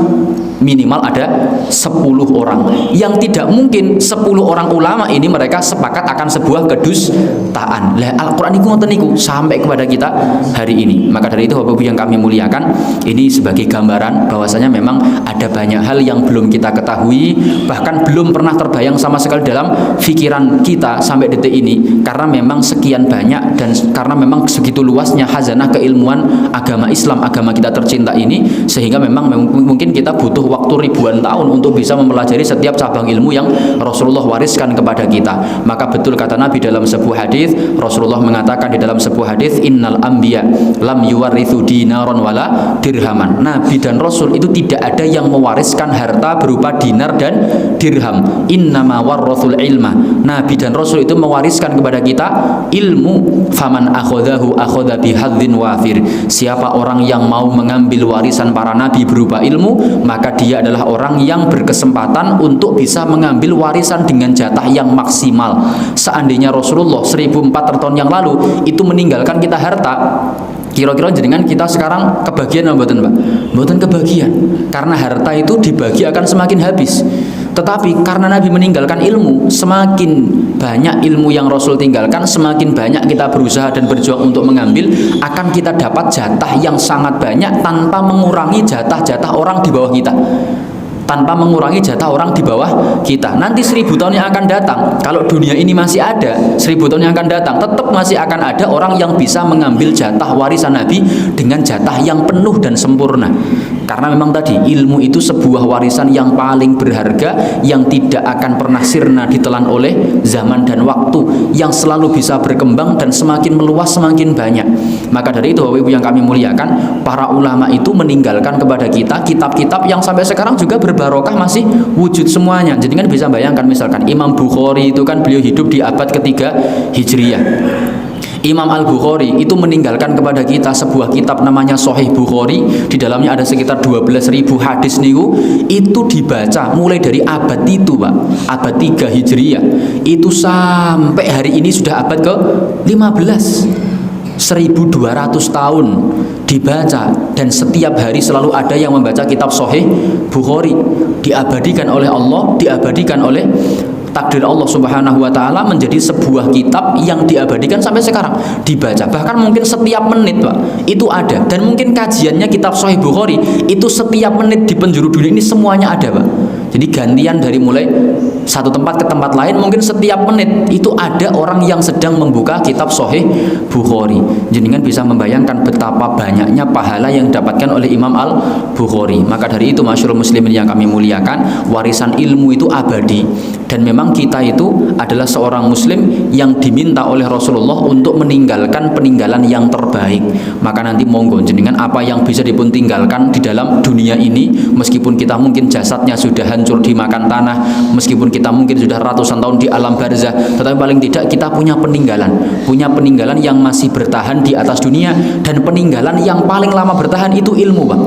minimal ada 10 orang. Yang tidak mungkin 10 orang ulama ini mereka sepakat akan sebuah kedustaan. Lah Al-Qur'an iku ngoten niku sampai kepada kita hari ini. Maka dari itu Bapak Ibu yang kami muliakan, ini sebagai gambaran bahwasanya memang ada banyak hal yang belum kita ketahui, bahkan belum pernah terbayang sama sekali dalam pikiran kita sampai detik ini, karena memang sekian banyak dan karena memang segitu luasnya khazanah keilmuan agama Islam, agama kita tercinta ini, sehingga memang mungkin kita butuh waktu ribuan tahun untuk bisa mempelajari setiap cabang ilmu yang Rasulullah wariskan kepada kita. Maka betul kata Nabi dalam sebuah hadis, Rasulullah mengatakan di dalam sebuah hadis, innal anbiya lam yuwarithu dinaron wala dirhaman. Nabi dan Rasul itu tidak ada yang mewariskan harta berupa dinar dan dirham. Innama warrathul ilma. Nabi dan Rasul itu mewariskan kepada kita ilmu. Faman akhodahu akhoda bihadzin wafir. Siapa orang yang mau mengambil warisan para nabi berupa ilmu, maka dia adalah orang yang berkesempatan untuk bisa mengambil warisan dengan jatah yang maksimal. Seandainya Rasulullah 1400 tahun yang lalu itu meninggalkan kita harta, kira-kira jenengan kita sekarang kebagian apa mboten, Pak? Mboten kebagian. Karena harta itu dibagi akan semakin habis. Tetapi karena Nabi meninggalkan ilmu, semakin banyak ilmu yang Rasul tinggalkan, semakin banyak kita berusaha dan berjuang untuk mengambil, akan kita dapat jatah yang sangat banyak tanpa mengurangi jatah-jatah orang di bawah kita. Tanpa mengurangi jatah orang di bawah kita. Nanti 1000 tahun yang akan datang, kalau dunia ini masih ada, 1000 tahun yang akan datang, tetap masih akan ada orang yang bisa mengambil jatah warisan Nabi dengan jatah yang penuh dan sempurna. Karena memang tadi ilmu itu sebuah warisan yang paling berharga, yang tidak akan pernah sirna ditelan oleh zaman dan waktu, yang selalu bisa berkembang dan semakin meluas semakin banyak. Maka dari itu Bapak Ibu yang kami muliakan, para ulama itu meninggalkan kepada kita kitab-kitab yang sampai sekarang juga berbarokah, masih wujud semuanya. Jadi kan bisa bayangkan, misalkan Imam Bukhari itu kan beliau hidup di abad ketiga Hijriyah. Imam Al-Bukhari itu meninggalkan kepada kita sebuah kitab namanya Sahih Bukhari. Di dalamnya ada sekitar 12.000 hadis niku, itu dibaca mulai dari abad itu, Pak, abad 3 Hijriyah. Itu sampai hari ini sudah abad ke-15. 1200 tahun dibaca, dan setiap hari selalu ada yang membaca kitab Sahih Bukhari. Diabadikan oleh Allah, diabadikan oleh takdir Allah Subhanahu wa taala menjadi sebuah kitab yang diabadikan sampai sekarang, dibaca bahkan mungkin setiap menit, Pak, itu ada. Dan mungkin kajiannya kitab Sahih Bukhari itu setiap menit di penjuru dunia ini semuanya ada, Pak. Jadi gantian dari mulai satu tempat ke tempat lain, mungkin setiap menit itu ada orang yang sedang membuka kitab Sahih Bukhari. Jenengan bisa membayangkan betapa banyaknya pahala yang didapatkan oleh Imam Al-Bukhari. Maka dari itu masyarul muslimin yang kami muliakan, warisan ilmu itu abadi. Dan memang kita itu adalah seorang muslim yang diminta oleh Rasulullah untuk meninggalkan peninggalan yang terbaik. Maka nanti monggo jenengan apa yang bisa dipun tinggalkan di dalam dunia ini, meskipun kita mungkin jasadnya sudah hancur dimakan tanah, meskipun kita mungkin sudah ratusan tahun di alam barzah, tetapi paling tidak kita punya peninggalan yang masih bertahan di atas dunia. Dan peninggalan yang paling lama bertahan itu ilmu, Pak.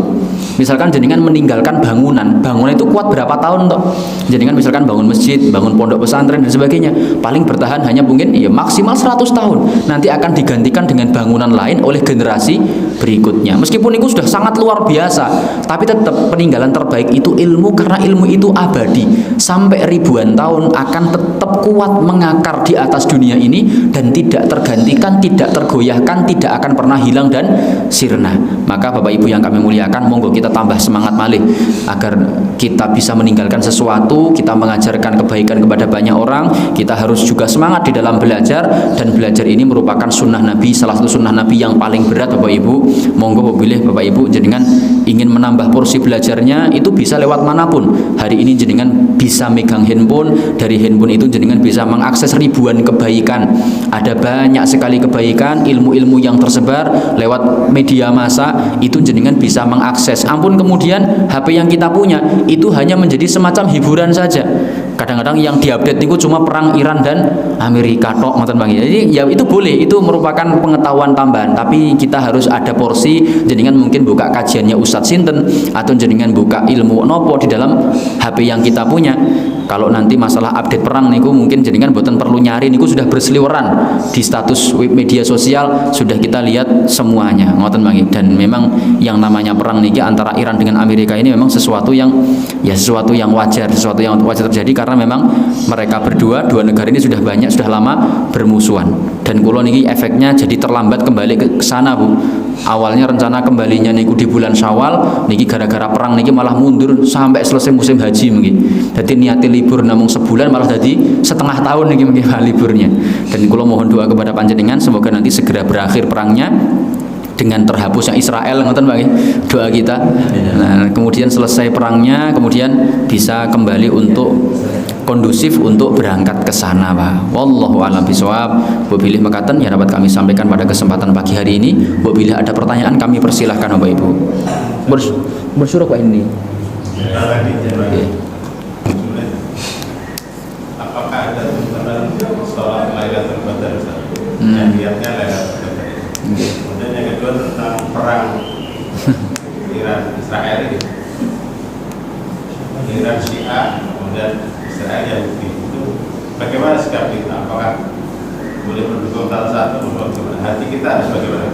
Misalkan jenengan meninggalkan bangunan itu kuat berapa tahun toh? Jenengan misalkan bangun masjid, bangun pondok pesantren dan sebagainya, paling bertahan hanya mungkin ya maksimal 100 tahun. Nanti akan digantikan dengan bangunan lain oleh generasi berikutnya. Meskipun itu sudah sangat luar biasa, tapi tetap peninggalan terbaik itu ilmu, karena ilmu itu abadi. Sampai ribuan tahun akan tetap kuat mengakar di atas dunia ini dan tidak tergantikan, tidak tergoyahkan, tidak akan pernah hilang dan sirna. Maka Bapak Ibu yang kami muliakan, monggo kita tambah semangat malih agar kita bisa meninggalkan sesuatu, kita mengajarkan kebaikan kepada banyak orang. Kita harus juga semangat di dalam belajar, dan belajar ini merupakan sunnah Nabi, salah satu sunnah Nabi yang paling berat, Bapak Ibu. Monggo boleh Bapak Ibu jenengan ingin menambah porsi belajarnya, itu bisa lewat manapun. Hari ini jenengan bisa megang handphone, dari handphone itu jenengan bisa mengakses ribuan kebaikan. Ada banyak sekali kebaikan, ilmu-ilmu yang tersebar lewat media massa, itu jenengan bisa mengakses. Ampun, kemudian HP yang kita punya itu hanya menjadi semacam hiburan saja. Kadang-kadang yang diupdate itu cuma perang Iran dan Amerika tok, ngoten Bang. Jadi ya itu boleh, itu merupakan pengetahuan tambahan, tapi kita harus ada porsi. Jenengan mungkin buka kajiannya Ustadz Sinten, atau jenengan buka ilmu nopo di dalam HP yang kita punya. Kalau nanti masalah update perang niku mungkin jenengan boten perlu nyari, niku sudah berseliweran di status media sosial, sudah kita lihat semuanya, ngoten Bang. Dan memang yang namanya perang niki antara Iran dengan Amerika ini memang sesuatu yang wajar, sesuatu yang wajar terjadi, karena memang mereka berdua, dua negara ini sudah lama bermusuhan. Dan kula niki efeknya jadi terlambat kembali ke sana, Bu. Awalnya rencana kembalinya niku di bulan Syawal, niki gara-gara perang niki malah mundur sampai selesai musim haji mungkin. Jadi niati libur namung sebulan malah jadi setengah tahun niki mungkin liburnya. Dan kula mohon doa kepada panjenengan semoga nanti segera berakhir perangnya, dengan terhapusnya Israel, ngoten Pak, doa kita. Nah, kemudian selesai perangnya, kemudian bisa kembali untuk kondusif untuk berangkat ke sana, Pak. Wallahu a'lam bishawab. Wabillahi mekaten yang dapat kami sampaikan pada kesempatan pagi hari ini. Wabillahi ada pertanyaan kami persilahkan Bapak Ibu. Bersyukur Pak ini. Okay. Apakah ada tuntunan sholat Lailatul Qadar yang niatnya Lailatul Qadar? Kemudian yang kedua tentang perang Iran Israel ini. Iran Syiah kemudian Israel Yahudi itu bagaimana sikap kita? Apakah boleh mendukung salah satu atau hati kita harus bagaimana?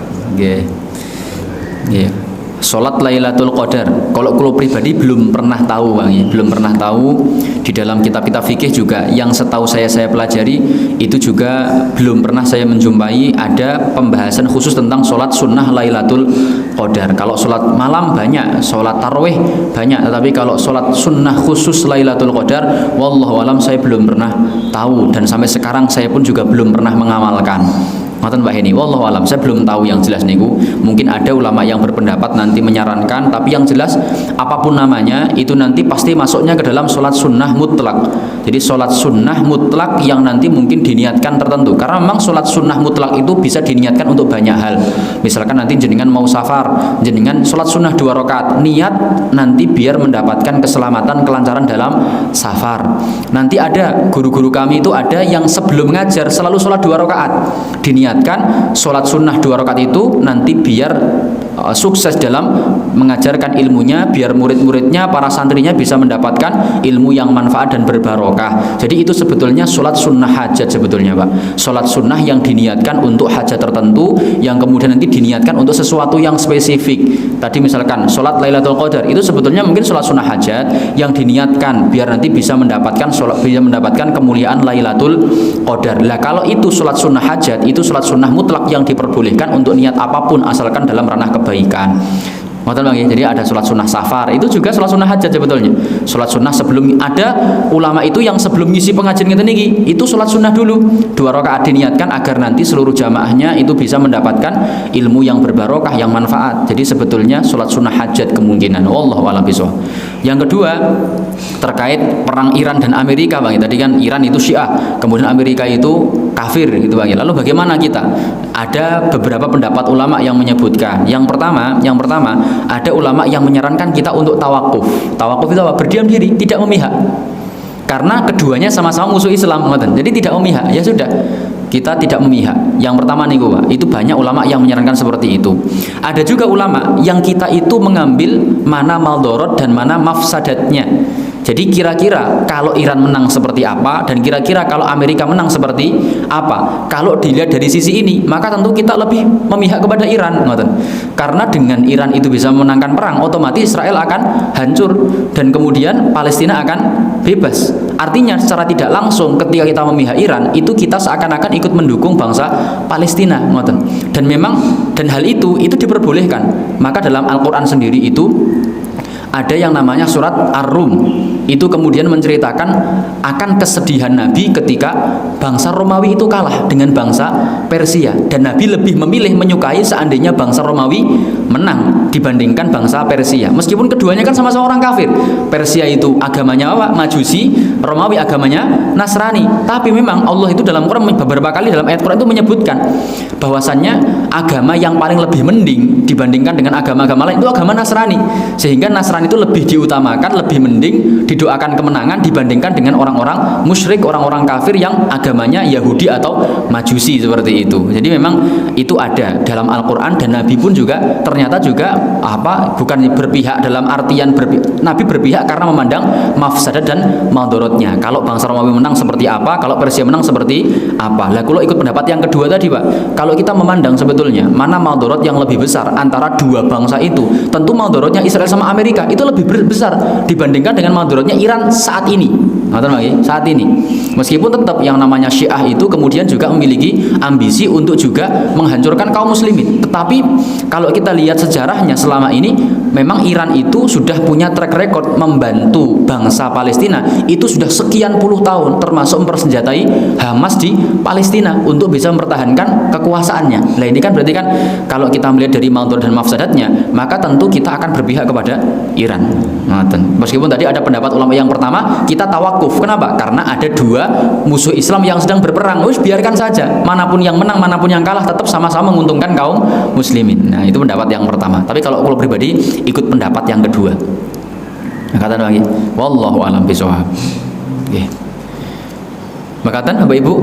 Sholat Lailatul Qadar, kalau pribadi belum pernah tahu Bang, belum pernah tahu. Di dalam kitab-kitab fikih juga yang setahu saya pelajari itu juga belum pernah saya menjumpai ada pembahasan khusus tentang sholat sunnah Lailatul Qadar. Kalau sholat malam banyak, sholat tarawih banyak, tetapi kalau sholat sunnah khusus Lailatul Qadar, wallahu alam saya belum pernah tahu, dan sampai sekarang saya pun juga belum pernah mengamalkan. Ngoten Mbak Heni, wallahu alam, saya belum tahu yang jelas niku. Mungkin ada ulama yang berpendapat nanti menyarankan, tapi yang jelas apapun namanya itu nanti pasti masuknya ke dalam sholat sunnah mutlak. Jadi sholat sunnah mutlak yang nanti mungkin diniatkan tertentu, karena memang sholat sunnah mutlak itu bisa diniatkan untuk banyak hal. Misalkan nanti jenengan mau safar, jenengan sholat sunnah 2 rakaat, niat nanti biar mendapatkan keselamatan kelancaran dalam safar. Nanti ada guru-guru kami itu ada yang sebelum ngajar selalu sholat 2 rakaat, diniatkan sholat sunnah 2 rakaat itu nanti biar sukses dalam mengajarkan ilmunya, biar murid-muridnya, para santrinya bisa mendapatkan ilmu yang manfaat dan berbarokah. Jadi itu sebetulnya sholat sunnah hajat sebetulnya Pak, sholat sunnah yang diniatkan untuk hajat tertentu, yang kemudian nanti diniatkan untuk sesuatu yang spesifik. Tadi misalkan sholat Lailatul Qadar itu sebetulnya mungkin sholat sunnah hajat yang diniatkan biar nanti bisa mendapatkan kemuliaan Lailatul Qadar. Lah kalau itu sholat sunnah hajat, itu sholat sunnah mutlak yang diperbolehkan untuk niat apapun asalkan dalam ranah kebaikan. Jadi ada sholat sunnah safar, itu juga sholat sunnah hajat sebetulnya. Sholat sunnah sebelum, ada ulama itu yang sebelum ngisi pengajian kita niki, itu sholat sunnah dulu 2 rakaat diniatkan agar nanti seluruh jamaahnya itu bisa mendapatkan ilmu yang berbarokah, yang manfaat. Jadi sebetulnya sholat sunnah hajat kemungkinan. Wallahu a'lam bishawab. Yang kedua terkait perang Iran dan Amerika Bang. Tadi kan Iran itu Syiah, kemudian Amerika itu kafir gitu Bang. Lalu bagaimana kita? Ada beberapa pendapat ulama yang menyebutkan. Yang pertama ada ulama yang menyarankan kita untuk tawakuf. Tawakuf itu apa? Berdiam diri, tidak memihak. Karena keduanya sama-sama musuh Islam, jadi tidak memihak. Ya sudah, kita tidak memihak. Yang pertama nih Pak, itu banyak ulama yang menyarankan seperti itu. Ada juga ulama yang kita itu mengambil mana maldorot dan mana mafsadatnya. Jadi kira-kira kalau Iran menang seperti apa, dan kira-kira kalau Amerika menang seperti apa. Kalau dilihat dari sisi ini, maka tentu kita lebih memihak kepada Iran, karena dengan Iran itu bisa memenangkan perang, otomatis Israel akan hancur dan kemudian Palestina akan bebas. Artinya secara tidak langsung ketika kita memihak Iran, itu kita seakan-akan ikut mendukung bangsa Palestina, dan hal itu diperbolehkan. Maka dalam Al-Quran sendiri itu ada yang namanya surat Ar-Rum, itu kemudian menceritakan akan kesedihan Nabi ketika bangsa Romawi itu kalah dengan bangsa Persia, dan Nabi lebih memilih menyukai seandainya bangsa Romawi menang dibandingkan bangsa Persia, meskipun keduanya kan sama-sama orang kafir. Persia itu agamanya apa? Majusi, Romawi agamanya Nasrani. Tapi memang Allah itu dalam Quran beberapa kali dalam ayat Quran itu menyebutkan bahwasannya agama yang paling lebih mending dibandingkan dengan agama-agama lain itu agama Nasrani, sehingga Nasrani itu lebih diutamakan, lebih mending didoakan kemenangan dibandingkan dengan orang-orang musyrik, orang-orang kafir yang agamanya Yahudi atau Majusi seperti itu. Jadi memang itu ada dalam Al-Quran, dan Nabi pun juga ternyata juga bukan berpihak dalam artian Nabi berpihak karena memandang mafsadat dan maldorotnya. Kalau bangsa Romawi menang seperti apa, kalau Persia menang seperti apa. Lah kalau ikut pendapat yang kedua tadi Pak, kalau kita memandang sebetulnya mana maldorot yang lebih besar antara dua bangsa itu, tentu maldorotnya Israel sama Amerika itu lebih besar dibandingkan dengan maldorotnya Iran saat ini. Saat ini, meskipun tetap yang namanya Syiah itu kemudian juga memiliki ambisi untuk juga menghancurkan kaum muslimin, tetapi kalau kita lihat sejarahnya selama ini, memang Iran itu sudah punya track record membantu bangsa Palestina itu sudah sekian puluh tahun, termasuk mempersenjatai Hamas di Palestina untuk bisa mempertahankan kekuasaannya. Nah ini kan berarti kan kalau kita melihat dari maudhur dan mafsadatnya, maka tentu kita akan berpihak kepada Iran. Meskipun tadi ada pendapat ulama yang pertama kita tawakuf. Kenapa? Karena ada dua musuh Islam yang sedang berperang. Biarkan saja, manapun yang menang, manapun yang kalah, tetap sama-sama menguntungkan kaum muslimin. Nah itu pendapat yang pertama. Tapi kalau pribadi ikut pendapat yang kedua. Nah, kata lagi, wallahu a'lam bishawab. Nggih. Makatan Bapak Ibu?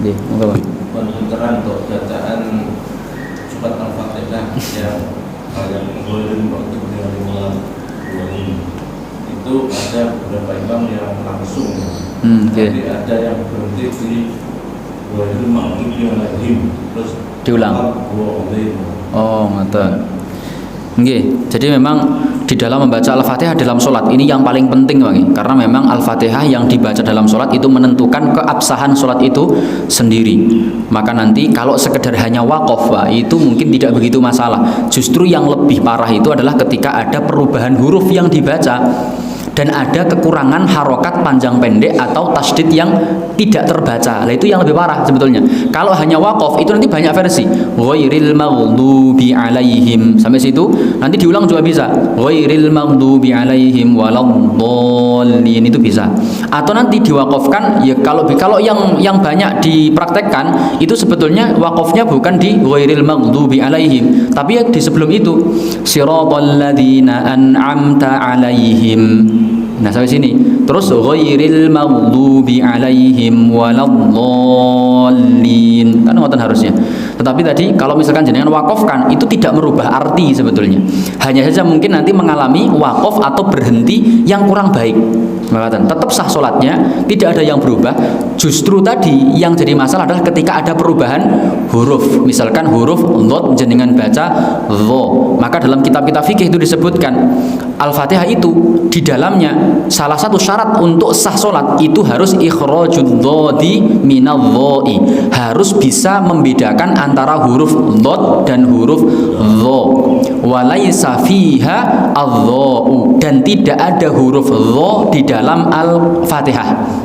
Nggih, monggo Pak. Penuturan untuk bacaan surat Al-Fatihah yang golden waktu yang itu ada beberapa imam yang langsung, tapi ada yang berhenti di golden maghdubi alaihim terus diulang. Oh, ngoten. Nggih, jadi memang di dalam membaca Al-Fatihah dalam sholat ini yang paling penting Bang, karena memang Al-Fatihah yang dibaca dalam sholat itu menentukan keabsahan sholat itu sendiri. Maka nanti kalau sekedar hanya waqaf Pak, itu mungkin tidak begitu masalah. Justru yang lebih parah itu adalah ketika ada perubahan huruf yang dibaca dan ada kekurangan harokat panjang pendek atau tasdid yang tidak terbaca. Nah itu yang lebih parah sebetulnya. Kalau hanya waqaf itu nanti banyak versi. Ghairil maghdubi alaihim, sampai situ nanti diulang juga bisa. Ghairil maghdubi alaihim waladdallin, itu bisa. Atau nanti diwaqafkan ya kalau yang banyak dipraktekkan itu sebetulnya waqafnya bukan di ghairil maghdubi alaihim, tapi ya di sebelum itu siratal ladzina an'amta alaihim. Nah sampai sini terus ghairil maghdubi alaihim waladdallin, kan ngoten harusnya. Tetapi tadi kalau misalkan jenengan wakofkan itu tidak merubah arti sebetulnya, hanya saja mungkin nanti mengalami wakof atau berhenti yang kurang baik. Tetap sah sholatnya, tidak ada yang berubah. Justru tadi yang jadi masalah adalah ketika ada perubahan huruf. Misalkan huruf dhad jenengan baca dho, maka dalam kitab-kitab fikih itu disebutkan Al-Fatihah itu di dalamnya salah satu syarat untuk sah sholat itu harus ikhrajud dhadi minadh-dha'i, harus bisa membedakan antara huruf dhad dan huruf dho. Walaysa fiha adh-dha'u, dan tidak ada huruf dho di dalam Al-Fatihah.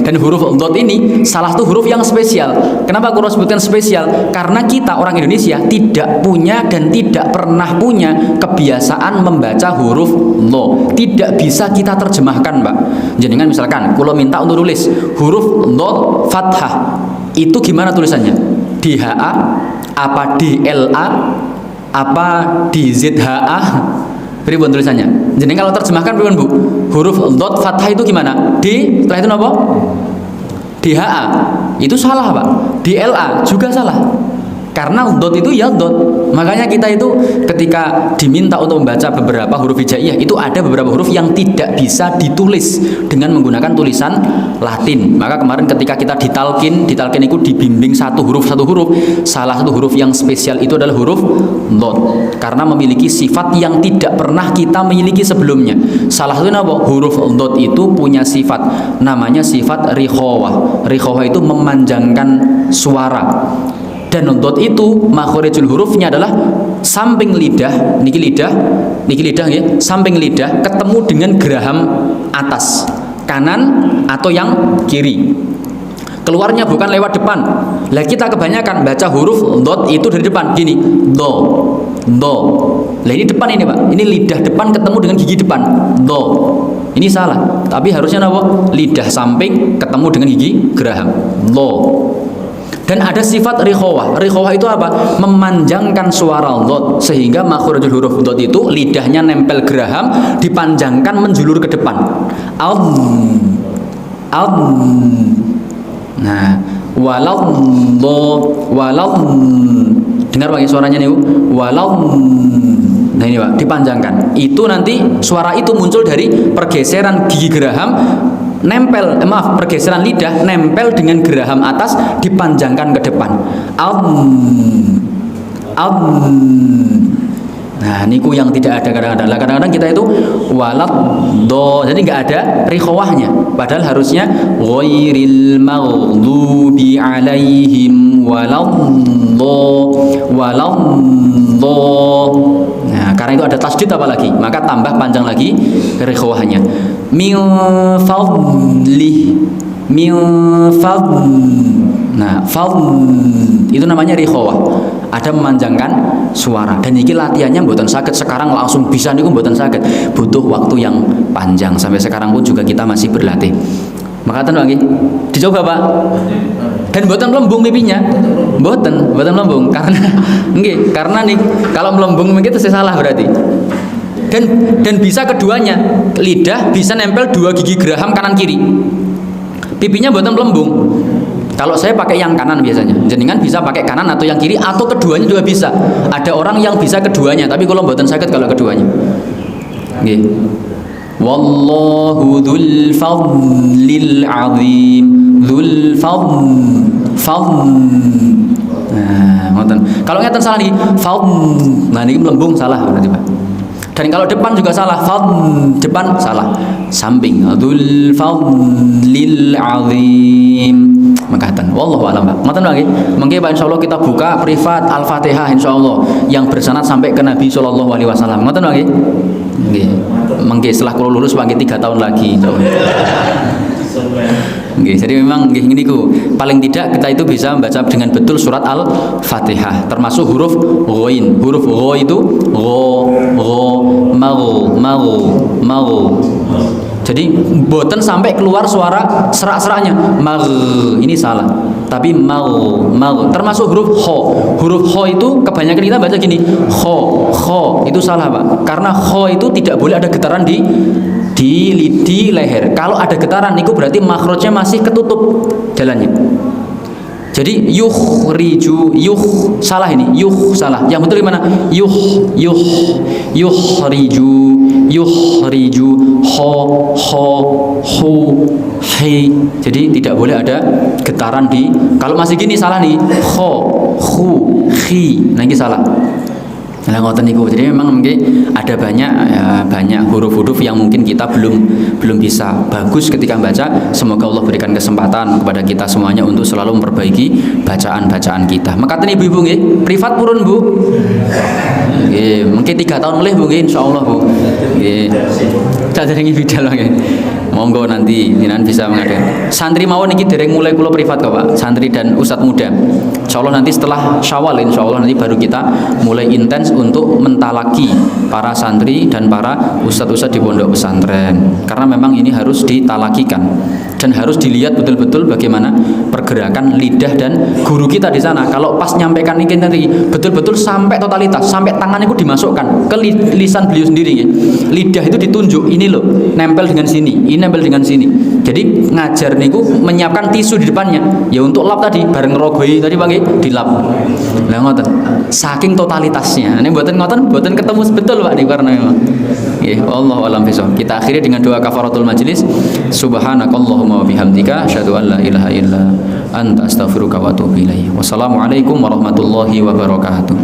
Dan huruf dhad ini salah satu huruf yang spesial. Kenapa aku sebutkan spesial? Karena kita orang Indonesia tidak punya dan tidak pernah punya kebiasaan membaca huruf dho. Tidak bisa kita terjemahkan, Mbak. Jadi misalkan kalau minta untuk tulis huruf dhad fathah, itu gimana tulisannya? DHA apa DLA apa DZHA? Pripun tulisannya? Jadi kalau terjemahkan pripun Bu? Huruf dhad fathah itu gimana? D, setelah itu apa? DHA. Itu salah Pak. DLA juga salah. Karena dhad itu ya dhad. Makanya kita itu ketika diminta untuk membaca beberapa huruf hijaiyah, itu ada beberapa huruf yang tidak bisa ditulis dengan menggunakan tulisan Latin. Maka kemarin ketika kita ditalkin itu dibimbing satu huruf, salah satu huruf yang spesial itu adalah huruf dhad, karena memiliki sifat yang tidak pernah kita miliki sebelumnya. Salah satunya apa? Huruf dhad itu punya sifat, namanya sifat rikhawah. Rikhawah itu memanjangkan suara. Dan dhad itu makhorijul hurufnya adalah samping lidah, niki lidah ya, samping lidah ketemu dengan geraham atas kanan atau yang kiri. Keluarnya bukan lewat depan. Lah kita kebanyakan baca huruf dhad itu dari depan gini, do. Lah ini depan ini Pak, ini lidah depan ketemu dengan gigi depan, do. Ini salah. Tapi harusnya apa? Lidah samping ketemu dengan gigi geraham, do. Dan ada sifat rikhawah. Rikhawah itu apa? Memanjangkan suara dhad, sehingga makhrajul huruf dhad itu lidahnya nempel geraham, dipanjangkan menjulur ke depan. Nah, dengar Pak suaranya nih, nah ini Pak, dipanjangkan. Itu nanti suara itu muncul dari pergeseran gigi geraham pergeseran lidah nempel dengan geraham atas, dipanjangkan ke depan. Nah, niku yang tidak ada kadang-kadang. Kadang-kadang kita itu walad do, jadi nggak ada rikhawahnya. Padahal harusnya ghairil maghdubi alaihim waladdo. tasdid apalagi, maka tambah panjang lagi rikhwahnya. Min fadli, min fadl. Nah, fadl itu namanya rikhwah. Ada memanjangkan suara. Dan iki latihannya mboten saged sekarang langsung bisa niku mboten saged. Butuh waktu yang panjang. Sampai sekarang pun juga kita masih berlatih. Maka nggih. Dicoba, Pak. Dan mboten melembung pipinya. Mboten melembung karena nggih, karena nih kalau melembung mungkin itu salah berarti. Dan bisa keduanya. Lidah bisa nempel 2 gigi geraham kanan kiri. Pipinya mboten melembung. Kalau saya pakai yang kanan biasanya, jenengan bisa pakai kanan atau yang kiri atau keduanya juga bisa. Ada orang yang bisa keduanya, tapi kalau mboten saged kalau keduanya. Nggih. Wallahu dzul fadlil azim. Dzul fadl. Nah, ngoten. Kalau ngeten salah nih, fadl. Nah, niki melembung salah berarti, Pak. Dan kalau depan juga salah, fadl depan salah. Samping dzul fadlil azim. Mengatakan wallahu a'lam. Ngoten lagi. Mengke Pak insyaallah kita buka privat Al-Fatihah insyaallah yang bersanad sampai ke Nabi sallallahu alaihi wasallam. Ngoten lagi. Nggih. Mengke setelah kula lulus mangke 3 tahun lagi insyaallah. Nggih, jadi memang nggih niku paling tidak kita itu bisa membaca dengan betul surat Al-Fatihah termasuk huruf ghain. Huruf gha itu mau. Jadi boten sampai keluar suara serak-seraknya. Ini salah. Tapi mau. Termasuk huruf kho. Huruf kho itu kebanyakan kita baca gini. Kho. Itu salah, Pak. Karena kho itu tidak boleh ada getaran di leher. Kalau ada getaran itu berarti makhrajnya masih ketutup jalannya. Jadi salah ini. Salah. Yang betul gimana? Yuhriju hu hi. Jadi tidak boleh ada getaran di. Kalau masih gini salah nih. Hu hi. Nah ini salah. Nah, ngoten niku. Jadi memang mungkin ada banyak huruf-huruf yang mungkin kita belum bisa bagus ketika membaca. Semoga Allah berikan kesempatan kepada kita semuanya untuk selalu memperbaiki bacaan-bacaan kita. Maka ibu-ibu nggih, privat purun, Bu. Nggih, mungkin 3 tahun mulih Bu nggih insyaallah, Bu. Nggih. Cacarengi bidal nggih. Monggo nanti jenengan bisa mengadakan. Santri mawon niki dereng mulai kula privat kok, Pak. Santri dan ustadz muda. Insyaallah nanti setelah Syawal insyaallah nanti baru kita mulai intens untuk mentalaki para santri dan para ustadz-ustadz di pondok pesantren. Karena memang ini harus ditalakikan dan harus dilihat betul-betul bagaimana pergerakan lidah dan guru kita di sana. Kalau pas nyampaikan ini nanti betul-betul sampai totalitas, sampai tangan itu dimasukkan ke lisan beliau sendiri. Lidah itu ditunjuk, ini loh, nempel dengan sini, ini nempel dengan sini. Jadi ngajar niku menyiapkan tisu di depannya, ya untuk lap tadi, bareng ngerogoi tadi Bang, dilap. Lah ngoten. Saking totalitasnya. Ini mboten ketemu betul Pak di karena memang. Nggih, wallahu a'lam bishawab. Kita akhiri dengan doa kafaratul majlis. Subhanakallahumma wa bihamdika asyhadu an la ilaha illa anta astaghfiruka wa atubu ilaik. Wassalamualaikum warahmatullahi wabarakatuh.